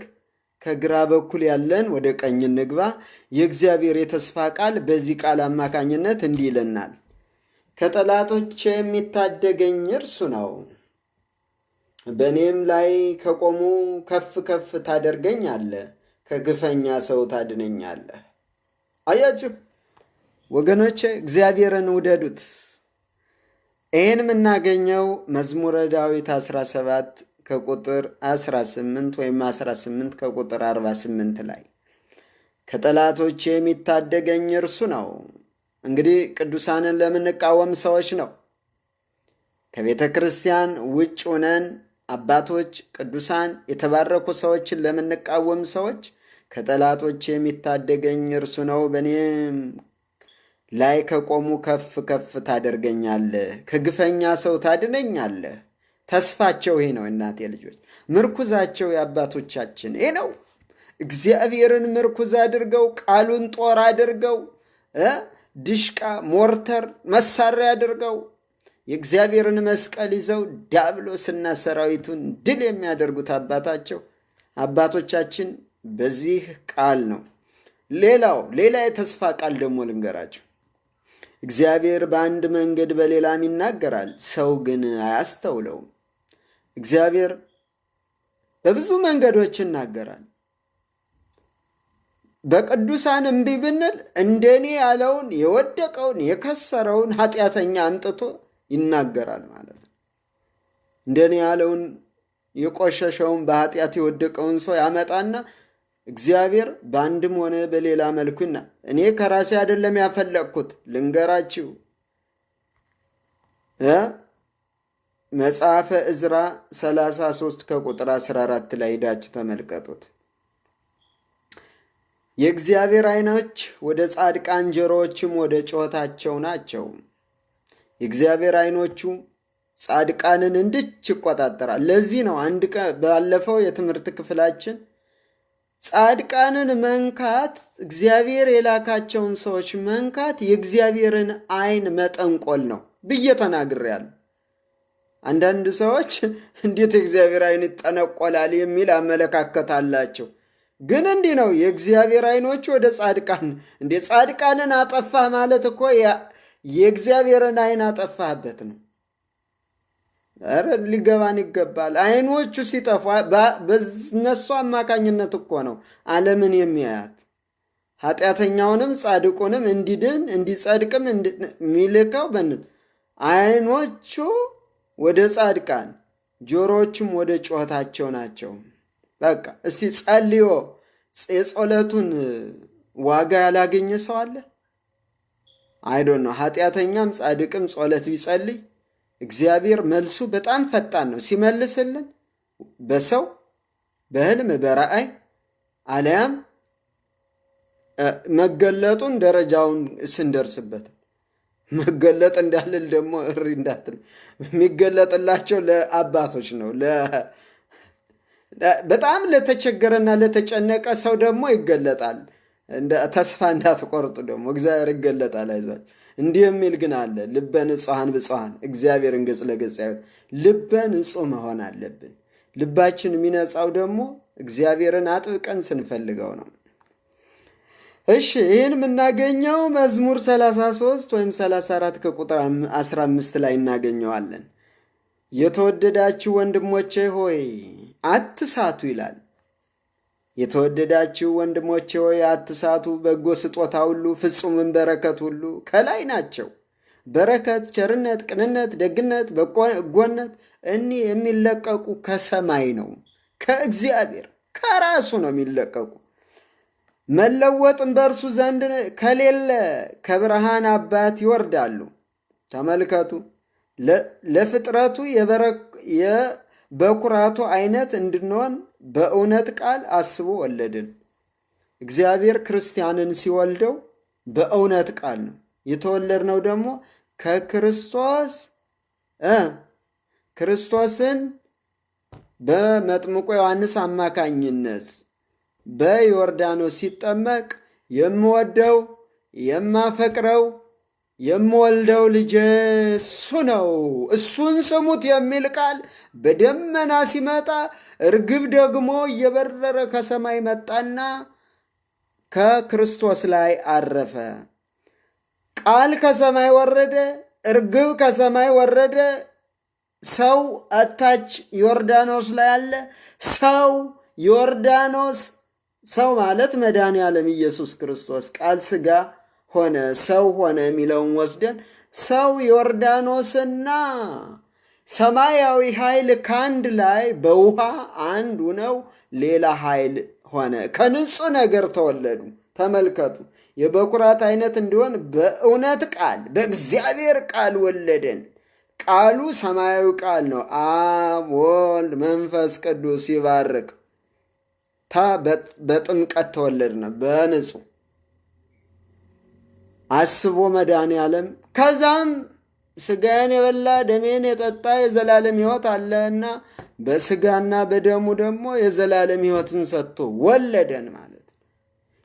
Speaker 1: ከግራ በኩል ያለን ወደ ቀኝ እንግባ። የእግዚአብሔር የተስፋ ቃል በዚህ ቃል አማካኝነት እንዲህ ይለናል፣ ከጠላቶች የሚታደገኝ እርሱ ነው፣ በእኔም ላይ ከቆሙ ከፍ ከፍ ታደርገኛለህ፣ ከግፈኛ ሰው ታድነኛለህ። አያችሁ ወገኖቼ፣ እግዚአብሔርን ውደዱት። ይህን የምናገኘው መዝሙረ ዳዊት 17 ከቁጥር 18 ወይም 18 ከቁጥር 48 ላይ ከጠላቶች የሚታደገኝ እርሱ ነው። እንግዲህ ቅዱሳንን ለምንቃወም ሰዎች ነው። ከቤተ ክርስቲያን ውጭ ሆነን አባቶች፣ ቅዱሳን፣ የተባረኩ ሰዎችን ለምንቃወም ሰዎች ከጠላቶች የሚታደገኝ እርሱ ነው። በእኔም ላይ ከቆሙ ከፍ ከፍ ታደርገኛለህ፣ ከግፈኛ ሰው ታድነኛለህ። ተስፋቸው ይሄ ነው። እናቴ ልጆች፣ ምርኩዛቸው የአባቶቻችን ይሄ ነው። እግዚአብሔርን ምርኩዝ አድርገው፣ ቃሉን ጦር አድርገው፣ ድሽቃ፣ ሞርተር መሳሪያ አድርገው የእግዚአብሔርን መስቀል ይዘው ዲያብሎስና ሰራዊቱን ድል የሚያደርጉት አባቶቻችን በዚህ ቃል ነው። ሌላ የተስፋ ቃል ደግሞ ልንገራችሁ። እግዚአብሔር በአንድ መንገድ በሌላም ይናገራል፣ ሰው ግን አያስተውለውም። እግዚአብሔር በብዙ መንገዶች ይናገራል። በቅዱሳን እምቢ ብንል እንደኔ ያለውን የወደቀውን የከሰረውን ኃጢአተኛ አምጥቶ ይናገራል ማለት ነው። እንደኔ ያለውን የቆሸሸውን በኃጢአት የወደቀውን ሰው ያመጣና እግዚአብሔር በአንድም ሆነ በሌላ መልኩና እኔ ከራሴ አይደለም ያፈለቅኩት ልንገራችሁ። መጽሐፈ ዕዝራ 33 ከቁጥር 14 ላይ ሄዳችሁ ተመልከቱት። የእግዚአብሔር ዓይኖች ወደ ጻድቃን፣ ጆሮዎችም ወደ ጩኸታቸው ናቸው። የእግዚአብሔር ዓይኖቹ ጻድቃንን እንድች ይቆጣጠራል። ለዚህ ነው ባለፈው የትምህርት ክፍላችን ጻድቃንን መንካት፣ እግዚአብሔር የላካቸውን ሰዎች መንካት የእግዚአብሔርን ዓይን መጠንቆል ነው ብዬ ተናግሬያለሁ። አንዳንድ ሰዎች እንዴት የእግዚአብሔር ዓይን ይጠነቆላል የሚል አመለካከት አላቸው። ግን እንዲህ ነው፣ የእግዚአብሔር ዓይኖች ወደ ጻድቃን። እንዴ ጻድቃንን አጠፋህ ማለት እኮ የእግዚአብሔርን ዓይን አጠፋህበት ነው። ኧረ ሊገባን ይገባል። ዓይኖቹ ሲጠፋ በነሱ አማካኝነት እኮ ነው ዓለምን የሚያያት። ኃጢአተኛውንም ጻድቁንም እንዲድን እንዲጸድቅም የሚልከው ዓይኖቹ ወደ ጻድቃን፣ ጆሮዎቹም ወደ ጩኸታቸው ናቸው። በቃ እስቲ ጸልዮ የጸሎቱን ዋጋ ያላገኘ ሰው አለ? አይዶን ነው። ኃጢአተኛም ጻድቅም ጸሎት ቢጸልይ እግዚአብሔር መልሱ በጣም ፈጣን ነው። ሲመልስልን በሰው በህልም በራእይ አለያም መገለጡን ደረጃውን ስንደርስበት መገለጥ እንዳልል ደግሞ እሪ እንዳትል የሚገለጥላቸው ለአባቶች ነው። በጣም ለተቸገረና ለተጨነቀ ሰው ደግሞ ይገለጣል። ተስፋ እንዳትቆርጡ ደግሞ እግዚአብሔር ይገለጣል። አይዟችሁ። እንዲህ የሚል ግን አለ፣ ልበ ንጹሐን ብፁዓን እግዚአብሔርን ገጽ ለገጽ ያዩት። ልበ ንጹሕ መሆን አለብን። ልባችን የሚነጻው ደግሞ እግዚአብሔርን አጥብቀን ስንፈልገው ነው። እሺ፣ ይህን የምናገኘው መዝሙር 33 ወይም 34 ከቁጥር 15 ላይ እናገኘዋለን። የተወደዳችሁ ወንድሞቼ ሆይ አትሳቱ ይላል። የተወደዳችሁ ወንድሞቼ ሆይ አትሳቱ፣ በጎ ስጦታ ሁሉ ፍጹምን በረከት ሁሉ ከላይ ናቸው። በረከት፣ ቸርነት፣ ቅንነት፣ ደግነት፣ በጎነት እኒህ የሚለቀቁ ከሰማይ ነው፣ ከእግዚአብሔር ከራሱ ነው የሚለቀቁ። መለወጥም በእርሱ ዘንድ ከሌለ ከብርሃን አባት ይወርዳሉ። ተመልከቱ፣ ለፍጥረቱ የበኩራቱ አይነት እንድንሆን በእውነት ቃል አስቦ ወለድን። እግዚአብሔር ክርስቲያንን ሲወልደው በእውነት ቃል ነው የተወለድነው። ደግሞ ክርስቶስን በመጥምቁ ዮሐንስ አማካኝነት በዮርዳኖስ ሲጠመቅ የምወደው የማፈቅረው የምወልደው ልጄ እሱ ነው፣ እሱን ስሙት የሚል ቃል በደመና ሲመጣ፣ እርግብ ደግሞ እየበረረ ከሰማይ መጣና ከክርስቶስ ላይ አረፈ። ቃል ከሰማይ ወረደ፣ እርግብ ከሰማይ ወረደ። ሰው እታች ዮርዳኖስ ላይ አለ። ሰው ማለት መድኃኔ ዓለም ኢየሱስ ክርስቶስ ቃል ሥጋ ሆነ ሰው ሆነ የሚለውን ወስደን ሰው ዮርዳኖስና ሰማያዊ ኃይል ከአንድ ላይ በውሃ አንድ ሆነው ሌላ ኃይል ሆነ። ከንጹህ ነገር ተወለዱ። ተመልከቱ። የበኩራት አይነት እንዲሆን በእውነት ቃል በእግዚአብሔር ቃል ወለደን። ቃሉ ሰማያዊ ቃል ነው። አብ ወልድ መንፈስ ቅዱስ ይባርክ። በጥምቀት ተወለድነ በንጹህ አስቦ መድኃኔዓለም። ከዛም ስጋዬን የበላ ደሜን የጠጣ የዘላለም ሕይወት አለና በስጋና በደሙ ደግሞ የዘላለም ሕይወትን ሰጥቶ ወለደን ማለት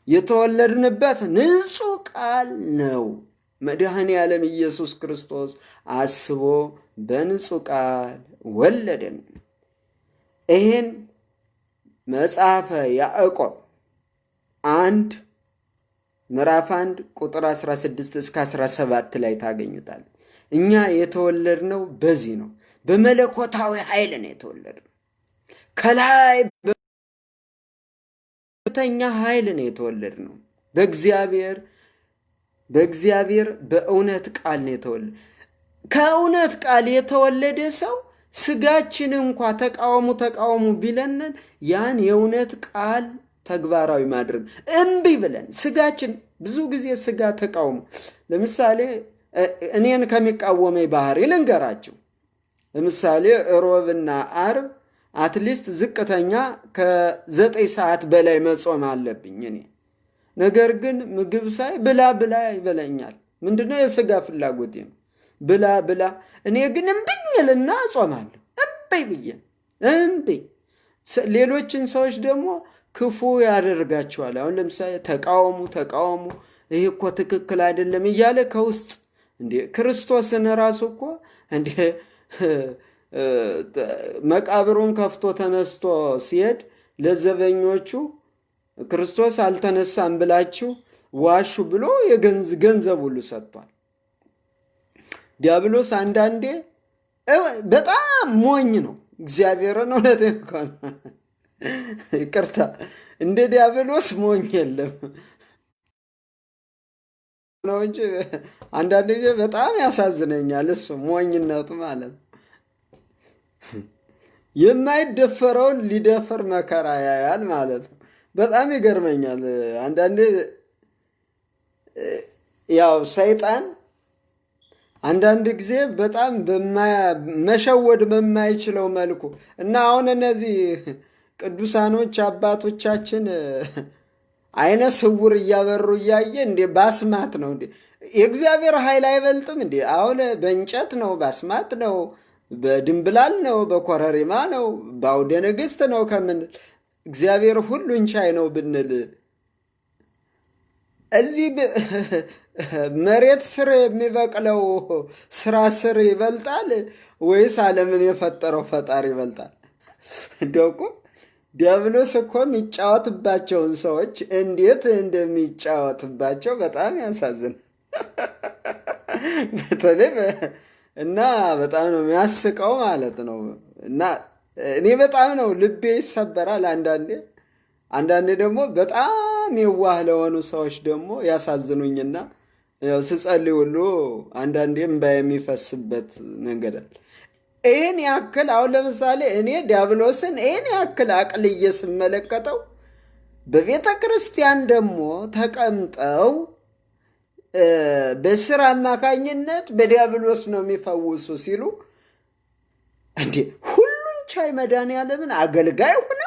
Speaker 1: የተወለድንበት ንጹህ ቃል ነው። መድኃኔዓለም ኢየሱስ ክርስቶስ አስቦ በንጹህ ቃል ወለደን። ይህን መጽሐፈ ያዕቆብ 1 ምዕራፍ 1 ቁጥር 16 እስከ 17 ላይ ታገኙታል። እኛ የተወለድነው በዚህ ነው። በመለኮታዊ ኃይል ነው የተወለድነው። ከላይ በተኛ ኃይል ነው የተወለድነው። በእግዚአብሔር በእውነት ቃል ነው የተወለደ። ከእውነት ቃል የተወለደ ሰው ስጋችን እንኳ ተቃወሙ ቢለንን ያን የእውነት ቃል ተግባራዊ ማድረግ እምቢ ብለን ስጋችን ብዙ ጊዜ ስጋ ተቃውሞ ለምሳሌ እኔን ከሚቃወመኝ ባህሪ ልንገራችሁ። ለምሳሌ ሮብና አርብ አትሊስት ዝቅተኛ ከ9 ሰዓት በላይ መጾም አለብኝ እኔ። ነገር ግን ምግብ ሳይ ብላ ይበለኛል። ምንድነው? የስጋ ፍላጎቴ ነው። ብላ እኔ ግን እምብኝልና እጾማለሁ። እምብይ ብዬ እምብይ። ሌሎችን ሰዎች ደግሞ ክፉ ያደርጋቸዋል። አሁን ለምሳሌ ተቃውሙ ይህ እኮ ትክክል አይደለም እያለ ከውስጥ እንዴ ክርስቶስን ራሱ እኮ እንዴ መቃብሩን ከፍቶ ተነስቶ ሲሄድ ለዘበኞቹ ክርስቶስ አልተነሳም ብላችሁ ዋሹ ብሎ ገንዘብ ሁሉ ሰጥቷል። ዲያብሎስ አንዳንዴ በጣም ሞኝ ነው። እግዚአብሔርን እውነቴን እኮ ነው። ይቅርታ፣ እንደ ዲያብሎስ ሞኝ የለም ነው እንጂ አንዳንድ ጊዜ በጣም ያሳዝነኛል። እሱ ሞኝነቱ ማለት ነው። የማይደፈረውን ሊደፈር መከራ ያያል ማለት ነው። በጣም ይገርመኛል። አንዳንዴ ያው ሰይጣን አንዳንድ ጊዜ በጣም መሸወድ በማይችለው መልኩ እና አሁን እነዚህ ቅዱሳኖች አባቶቻችን አይነ ስውር እያበሩ እያየ እንዴ ባስማት ነው እንዴ? የእግዚአብሔር ኃይል አይበልጥም እንዴ? አሁን በእንጨት ነው፣ ባስማት ነው፣ በድንብላል ነው፣ በኮረሪማ ነው፣ በአውደ ንግሥት ነው ከምንል እግዚአብሔር ሁሉን ቻይ ነው ብንል እዚህ መሬት ስር የሚበቅለው ስራ ስር ይበልጣል ወይስ ዓለምን የፈጠረው ፈጣሪ ይበልጣል? እንደው እኮ ዲያብሎስ እኮ የሚጫወትባቸውን ሰዎች እንዴት እንደሚጫወትባቸው በጣም ያሳዝን። በተለይ እና በጣም ነው የሚያስቀው ማለት ነው። እና እኔ በጣም ነው ልቤ ይሰበራል አንዳንዴ ደግሞ በጣም የዋህ ለሆኑ ሰዎች ደግሞ ያሳዝኑኝና ያው ስጸልይ ሁሉ አንዳንዴ እምባ የሚፈስበት መንገድ አለ። ይህን ያክል አሁን ለምሳሌ እኔ ዲያብሎስን ይህን ያክል አቅልዬ ስመለከተው በቤተ ክርስቲያን ደግሞ ተቀምጠው በስራ አማካኝነት በዲያብሎስ ነው የሚፈውሱ ሲሉ እንዴ ሁሉን ቻይ መድኃኔዓለምን አገልጋይ ሆነ።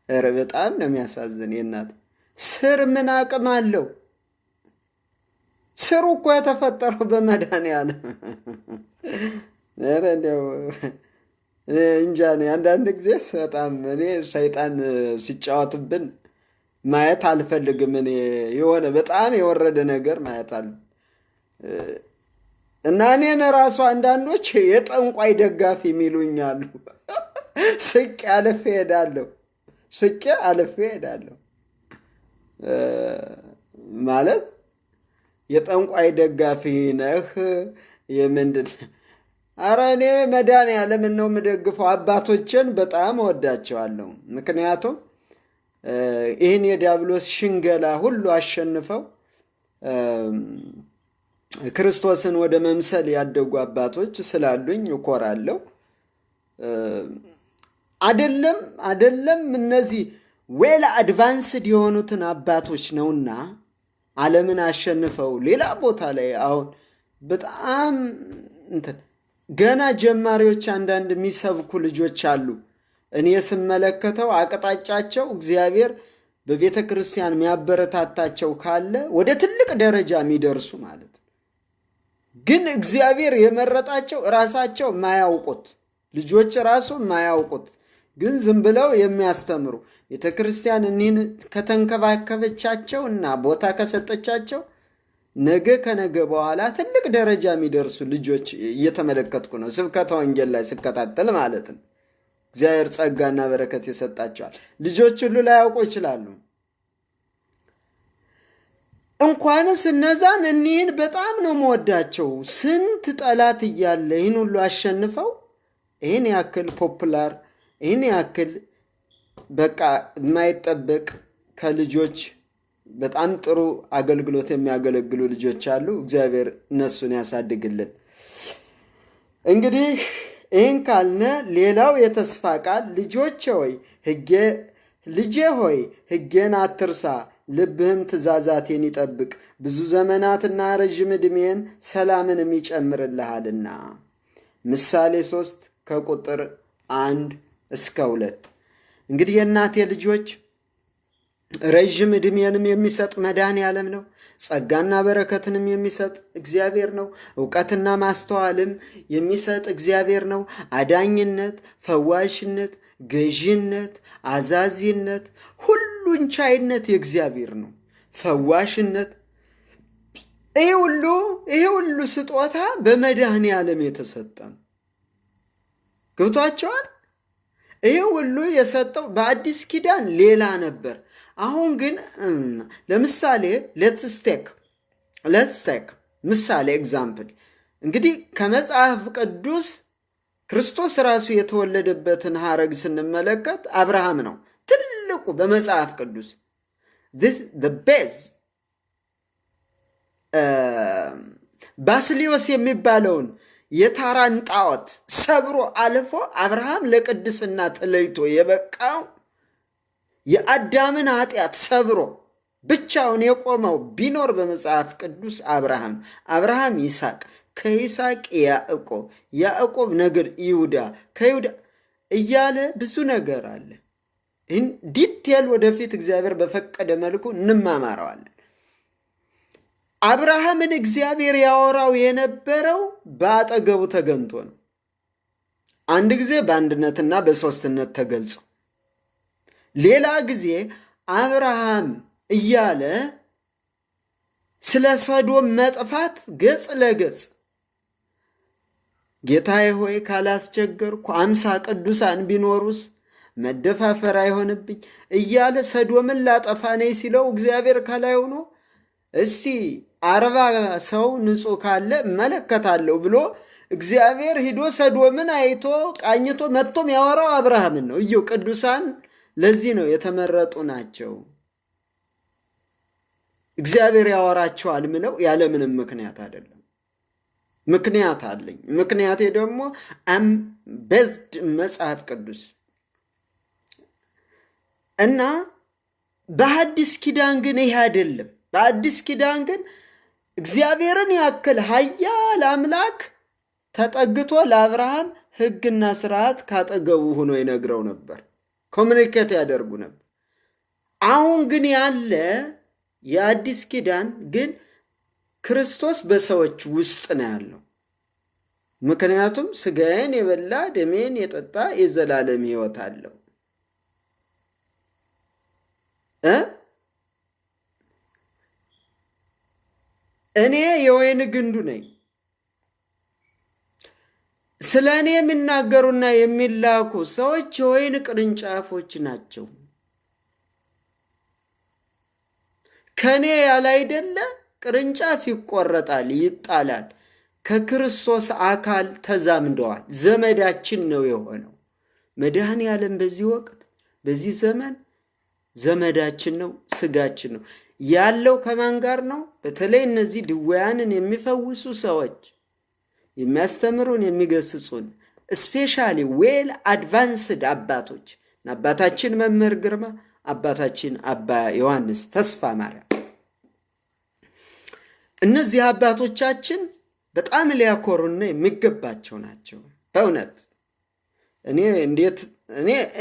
Speaker 1: ኧረ በጣም ነው የሚያሳዝን። የእናት ስር ምን አቅም አለው? ስሩ እኮ የተፈጠረው በመድኃኔዓለም። ኧረ እንደው እንጃ አንዳንድ ጊዜ በጣም እኔ ሰይጣን ሲጫወትብን ማየት አልፈልግም። እኔ የሆነ በጣም የወረደ ነገር ማየት አለ እና እኔን ራሱ አንዳንዶች የጠንቋይ ደጋፊ የሚሉኛሉ። ስቄ አልፌ ሄዳለሁ ማለት የጠንቋይ ደጋፊ ነህ የምንድን? አረ እኔ መድኃኔዓለምን ነው የምደግፈው። አባቶችን በጣም እወዳቸዋለሁ። ምክንያቱም ይህን የዲያብሎስ ሽንገላ ሁሉ አሸንፈው ክርስቶስን ወደ መምሰል ያደጉ አባቶች ስላሉኝ እኮራለሁ። አይደለም እነዚህ ዌል አድቫንስድ የሆኑትን አባቶች ነውና ዓለምን አሸንፈው ሌላ ቦታ ላይ አሁን በጣም ገና ጀማሪዎች አንዳንድ የሚሰብኩ ልጆች አሉ። እኔ ስመለከተው አቅጣጫቸው እግዚአብሔር በቤተ ክርስቲያን የሚያበረታታቸው ካለ ወደ ትልቅ ደረጃ የሚደርሱ ማለት ነው። ግን እግዚአብሔር የመረጣቸው ራሳቸው ማያውቁት ልጆች ራሱ ማያውቁት ግን ዝም ብለው የሚያስተምሩ ቤተ ክርስቲያን እኒህን ከተንከባከበቻቸው እና ቦታ ከሰጠቻቸው ነገ ከነገ በኋላ ትልቅ ደረጃ የሚደርሱ ልጆች እየተመለከትኩ ነው። ስብከተ ወንጌል ላይ ስከታተል ማለት ነው። እግዚአብሔር ጸጋና በረከት ይሰጣቸዋል። ልጆች ሁሉ ላያውቁ ይችላሉ። እንኳንስ እነዛን እኒህን በጣም ነው መወዳቸው። ስንት ጠላት እያለ ይህን ሁሉ አሸንፈው ይህን ያክል ፖፑላር ይህን ያክል በቃ የማይጠበቅ ከልጆች በጣም ጥሩ አገልግሎት የሚያገለግሉ ልጆች አሉ። እግዚአብሔር እነሱን ያሳድግልን። እንግዲህ ይህን ካልነ ሌላው የተስፋ ቃል ልጄ ሆይ ሕጌን አትርሳ፣ ልብህም ትእዛዛቴን ይጠብቅ፣ ብዙ ዘመናትና ረዥም ዕድሜን ሰላምንም ይጨምርልሃልና። ምሳሌ 3 ከቁጥር 1 እስከ 2። እንግዲህ የእናቴ ልጆች ረዥም ዕድሜንም የሚሰጥ መድኃኔዓለም ነው። ጸጋና በረከትንም የሚሰጥ እግዚአብሔር ነው። እውቀትና ማስተዋልም የሚሰጥ እግዚአብሔር ነው። አዳኝነት፣ ፈዋሽነት፣ ገዢነት፣ አዛዚነት፣ ሁሉን ቻይነት የእግዚአብሔር ነው። ፈዋሽነት፣ ይሄ ሁሉ ስጦታ በመድኃኔዓለም የተሰጠ ነው። ገብቷቸዋል? ይሄ ሁሉ የሰጠው በአዲስ ኪዳን ሌላ ነበር። አሁን ግን ለምሳሌ ሌትስ ቴክ ምሳሌ ኤግዛምፕል። እንግዲህ ከመጽሐፍ ቅዱስ ክርስቶስ ራሱ የተወለደበትን ሐረግ ስንመለከት አብርሃም ነው ትልቁ በመጽሐፍ ቅዱስ ቤዝ። ባስሊዮስ የሚባለውን የታራን ጣዖት ሰብሮ አልፎ አብርሃም ለቅድስና ተለይቶ የበቃው የአዳምን ኃጢአት ሰብሮ ብቻውን የቆመው ቢኖር በመጽሐፍ ቅዱስ አብርሃም ይስሐቅ፣ ከይስሐቅ ያዕቆብ ነገድ ይሁዳ፣ ከይሁዳ እያለ ብዙ ነገር አለ። ይህን ዲቴል ወደፊት እግዚአብሔር በፈቀደ መልኩ እንማማረዋለን። አብርሃምን እግዚአብሔር ያወራው የነበረው በአጠገቡ ተገንቶ ነው። አንድ ጊዜ በአንድነትና በሦስትነት ተገልጾ፣ ሌላ ጊዜ አብርሃም እያለ ስለ ሰዶም መጥፋት ገጽ ለገጽ ጌታዬ ሆይ ካላስቸገርኩ 50 ቅዱሳን ቢኖሩስ መደፋፈር አይሆንብኝ እያለ ሰዶምን ላጠፋ ነኝ ሲለው እግዚአብሔር ከላይ ሆኖ እስቲ 40 ሰው ንጹሕ ካለ እመለከታለሁ ብሎ እግዚአብሔር ሂዶ ሰዶምን አይቶ ቃኝቶ መጥቶም ያወራው አብርሃምን ነው። እዩ ቅዱሳን ለዚህ ነው የተመረጡ ናቸው። እግዚአብሔር ያወራቸዋል ምለው ያለምንም ምክንያት አይደለም። ምክንያት አለኝ። ምክንያቴ ደግሞ ቤዝድ መጽሐፍ ቅዱስ እና በአዲስ ኪዳን ግን ይሄ አይደለም። በአዲስ ኪዳን ግን እግዚአብሔርን ያክል ኃያል አምላክ ተጠግቶ ለአብርሃም ሕግና ስርዓት ካጠገቡ ሆኖ ይነግረው ነበር፣ ኮሚኒኬት ያደርጉ ነበር። አሁን ግን ያለ የአዲስ ኪዳን ግን ክርስቶስ በሰዎች ውስጥ ነው ያለው። ምክንያቱም ሥጋዬን የበላ ደሜን የጠጣ የዘላለም ሕይወት አለው። እኔ የወይን ግንዱ ነኝ። ስለ እኔ የሚናገሩና የሚላኩ ሰዎች የወይን ቅርንጫፎች ናቸው። ከኔ ያላይደለ ቅርንጫፍ ይቆረጣል፣ ይጣላል። ከክርስቶስ አካል ተዛምደዋል። ዘመዳችን ነው የሆነው መድኃኔዓለም። በዚህ ወቅት በዚህ ዘመን ዘመዳችን ነው፣ ስጋችን ነው። ያለው ከማን ጋር ነው? በተለይ እነዚህ ድውያንን የሚፈውሱ ሰዎች የሚያስተምሩን የሚገስጹን ስፔሻሊ ዌል አድቫንስድ አባቶች አባታችን መምህር ግርማ፣ አባታችን አባ ዮሐንስ ተስፋ ማርያም፣ እነዚህ አባቶቻችን በጣም ሊያኮሩና የሚገባቸው ናቸው። በእውነት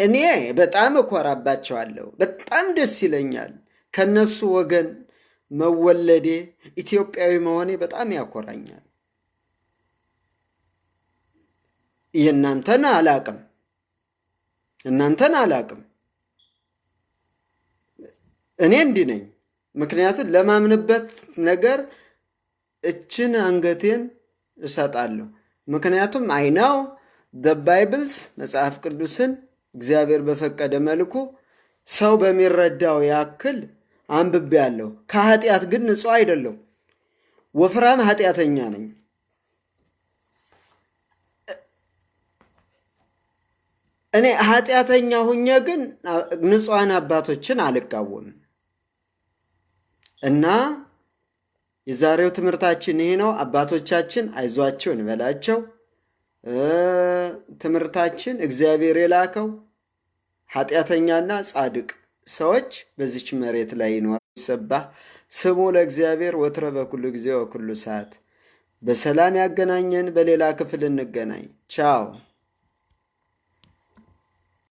Speaker 1: እኔ በጣም እኮራባቸዋለሁ። በጣም ደስ ይለኛል። ከነሱ ወገን መወለዴ ኢትዮጵያዊ መሆኔ በጣም ያኮራኛል። እናንተን አላቅም። እኔ እንዲህ ነኝ። ምክንያቱም ለማምንበት ነገር እችን አንገቴን እሰጣለሁ። ምክንያቱም አይናው ባይብልስ መጽሐፍ ቅዱስን እግዚአብሔር በፈቀደ መልኩ ሰው በሚረዳው ያክል አንብቤያለሁ። ከኃጢአት ግን ንጹሕ አይደለሁም። ወፍራም ኃጢአተኛ ነኝ። እኔ ኃጢአተኛ ሁኜ ግን ንጹሐን አባቶችን አልቃወምም። እና የዛሬው ትምህርታችን ይሄ ነው። አባቶቻችን አይዟቸው እንበላቸው። ትምህርታችን እግዚአብሔር የላከው ኃጢአተኛና ጻድቅ ሰዎች በዚች መሬት ላይ ይኖር። ይሰባህ ስሙ ለእግዚአብሔር ወትረ በኩሉ ጊዜ ወኩሉ ሰዓት። በሰላም ያገናኘን። በሌላ ክፍል እንገናኝ። ቻው።